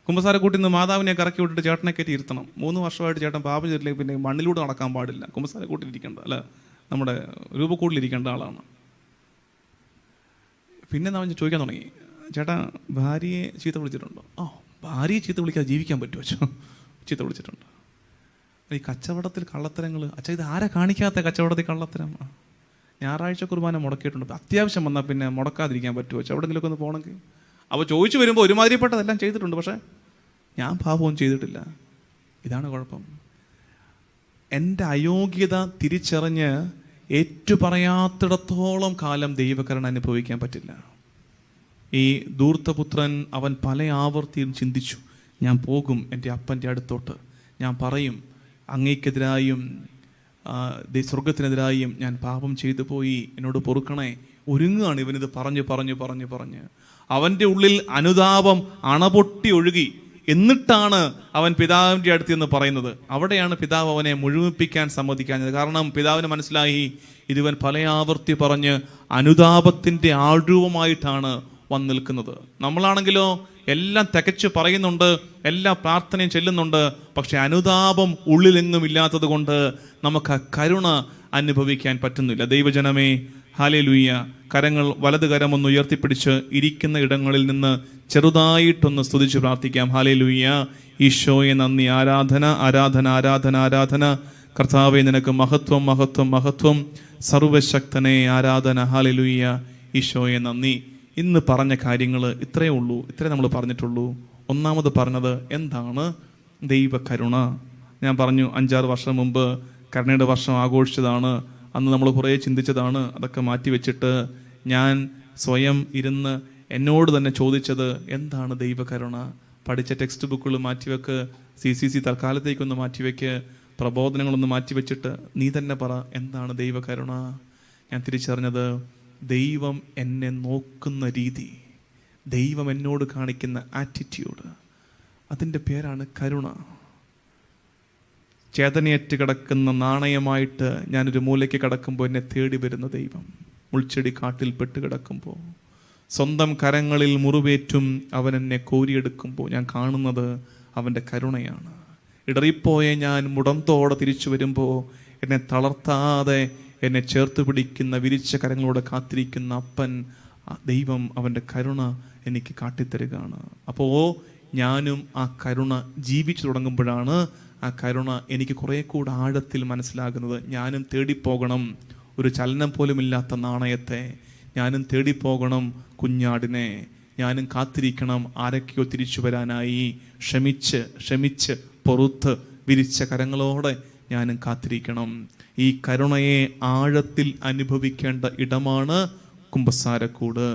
കുമ്പസാരക്കൂട്ടിൽ നിന്ന് മാതാവിനെ കറക്കി വിട്ടിട്ട് ചേട്ടനെ കയറ്റി ഇരുത്തണം. 3 വർഷമായിട്ട് ചേട്ടൻ പാപം ചെയ്തില്ലെങ്കിൽ പിന്നെ മണ്ണിലൂടെ നടക്കാൻ പാടില്ല, കുമ്പസാരക്കൂട്ടിലിരിക്കേണ്ട, അല്ല നമ്മുടെ രൂപക്കൂടിലിരിക്കേണ്ട ആളാണ്. പിന്നെ നമ്മൾ ചോദിക്കാൻ തുടങ്ങി, ചേട്ടാ ഭാര്യയെ ചീത്ത വിളിച്ചിട്ടുണ്ടോ? ഭാര്യയെ ചീത്ത വിളിക്കാതെ ജീവിക്കാൻ പറ്റുമോ? ചീത്ത വിളിച്ചിട്ടുണ്ട്. ഈ കച്ചവടത്തിൽ കള്ളത്തരങ്ങൾ, അച്ഛാ ഇത് ആരെ കാണിക്കാത്ത കച്ചവടത്തിൽ കള്ളത്തരം? ഞായറാഴ്ച കുർബാന മുടക്കിയിട്ടുണ്ട്, അത്യാവശ്യം വന്നാൽ പിന്നെ മുടക്കാതിരിക്കാൻ പറ്റുമോ? എവിടെയെങ്കിലുമൊക്കെ ഒന്ന് പോകണമെങ്കിൽ. അപ്പോൾ ചോദിച്ചു വരുമ്പോൾ ഒരുമാതിരിപ്പെട്ടതെല്ലാം ചെയ്തിട്ടുണ്ട്, പക്ഷേ ഞാൻ പാപവും ചെയ്തിട്ടില്ല. ഇതാണ് കുഴപ്പം. എൻ്റെ അയോഗ്യത തിരിച്ചറിഞ്ഞ് ഏറ്റുപറയാത്തിടത്തോളം കാലം ദൈവകരുണ അനുഭവിക്കാൻ പറ്റില്ല. ഈ ധൂർത്തപുത്രൻ അവൻ പല ആവർത്തിയും ചിന്തിച്ചു, ഞാൻ പോകും എൻ്റെ അപ്പൻ്റെ അടുത്തോട്ട്, ഞാൻ പറയും അങ്ങേക്കെതിരായും സ്വർഗത്തിനെതിരായും ഞാൻ പാപം ചെയ്തു പോയി, എന്നോട് പൊറുക്കണേ. ഒരുങ്ങുകയാണ് ഇവനിത് പറഞ്ഞ് അവൻ്റെ ഉള്ളിൽ അനുതാപം അണപൊട്ടി ഒഴുകി. എന്നിട്ടാണ് അവൻ പിതാവിൻ്റെ അടുത്ത് എന്ന് പറയുന്നത്. അവിടെയാണ് പിതാവ് അവനെ മുഴുമിപ്പിക്കാൻ സമ്മതിക്കാഞ്ഞത്. കാരണം പിതാവിന് മനസ്സിലായി, ഇതിവൻ പല ആവർത്തി പറഞ്ഞ് അനുതാപത്തിൻ്റെ ആഴൂപമായിട്ടാണ് വന്ന് നിൽക്കുന്നത്. നമ്മളാണെങ്കിലോ എല്ലാം തികച്ചു പറയുന്നുണ്ട്, എല്ലാ പ്രാർത്ഥനയും ചെല്ലുന്നുണ്ട്. പക്ഷെ അനുതാപം ഉള്ളിലെങ്ങും ഇല്ലാത്തത് കൊണ്ട് നമുക്ക് ആ കരുണ അനുഭവിക്കാൻ പറ്റുന്നില്ല. ദൈവജനമേ, ഹല്ലേലൂയ. കരങ്ങൾ വലത് കരം ഒന്ന് ഉയർത്തിപ്പിടിച്ച് ഇരിക്കുന്ന ഇടങ്ങളിൽ നിന്ന് ചെറുതായിട്ടൊന്ന് സ്തുതിച്ച് പ്രാർത്ഥിക്കാം. ഹല്ലേലൂയ. ഈശോയെ നന്ദി. ആരാധന ആരാധന ആരാധന ആരാധന. കർത്താവേ, നിനക്ക് മഹത്വം മഹത്വം മഹത്വം. സർവശക്തനെ ആരാധന. ഹല്ലേലൂയ. ഈശോയെ നന്ദി. ഇന്ന് പറഞ്ഞ കാര്യങ്ങൾ ഇത്രയേ ഉള്ളൂ, ഇത്രേ നമ്മൾ പറഞ്ഞിട്ടുള്ളൂ. ഒന്നാമത് പറഞ്ഞത് എന്താണ് ദൈവകരുണ. ഞാൻ പറഞ്ഞു 5-6 വർഷം മുമ്പ് കരുണയുടെ വർഷം ആഘോഷിച്ചതാണ്. അന്ന് നമ്മൾ കുറേ ചിന്തിച്ചതാണ്. അതൊക്കെ മാറ്റിവെച്ചിട്ട് ഞാൻ സ്വയം ഇരുന്ന് എന്നോട് തന്നെ ചോദിച്ചത് എന്താണ് ദൈവകരുണ. പഠിച്ച ടെക്സ്റ്റ് ബുക്കുകൾ മാറ്റിവെക്ക്, CCC തൽക്കാലത്തേക്കൊന്ന് മാറ്റിവെക്ക്, പ്രബോധനങ്ങളൊന്ന് മാറ്റിവെച്ചിട്ട് നീ തന്നെ പറ എന്താണ് ദൈവകരുണ. ഞാൻ തിരിച്ചറിഞ്ഞത് ദൈവം എന്നെ നോക്കുന്ന രീതി, ദൈവം എന്നോട് കാണിക്കുന്ന ആറ്റിറ്റ്യൂഡ്, അതിൻ്റെ പേരാണ് കരുണ. ചേതനയേറ്റ് കിടക്കുന്ന നാണയമായിട്ട് ഞാനൊരു മൂലയ്ക്ക് കിടക്കുമ്പോൾ എന്നെ തേടി വരുന്ന ദൈവം, മുൾച്ചെടി കാട്ടിൽ പെട്ട് കിടക്കുമ്പോൾ സ്വന്തം കരങ്ങളിൽ മുറിവേറ്റും അവൻ എന്നെ കോരിയെടുക്കുമ്പോൾ ഞാൻ കാണുന്നത് അവൻ്റെ കരുണയാണ്. ഇടറിപ്പോയ ഞാൻ മുടന്തോടെ തിരിച്ചു വരുമ്പോൾ എന്നെ തളർത്താതെ എന്നെ ചേർത്ത് പിടിക്കുന്ന വിരിച്ച കരങ്ങളോടെ കാത്തിരിക്കുന്ന അപ്പൻ ദൈവം, അവൻ്റെ കരുണ എനിക്ക് കാട്ടിത്തരുകയാണ്. അപ്പോൾ ഞാനും ആ കരുണ ജീവിച്ചു തുടങ്ങുമ്പോഴാണ് ആ കരുണ എനിക്ക് കുറേ കൂടെ ആഴത്തിൽ മനസ്സിലാകുന്നത്. ഞാനും തേടിപ്പോകണം ഒരു ചലനം പോലുമില്ലാത്ത നാണയത്തെ, ഞാനും തേടിപ്പോകണം കുഞ്ഞാടിനെ, ഞാനും കാത്തിരിക്കണം ആരൊക്കെയോ തിരിച്ചു വരാനായി. ക്ഷമിച്ച് ക്ഷമിച്ച് പൊറുത്ത് വിരിച്ച കരങ്ങളോടെ ഞാനും കാത്തിരിക്കണം. ഈ കരുണയെ ആഴത്തിൽ അനുഭവിക്കേണ്ട ഇടമാണ് കുമ്പസാരക്കൂട്.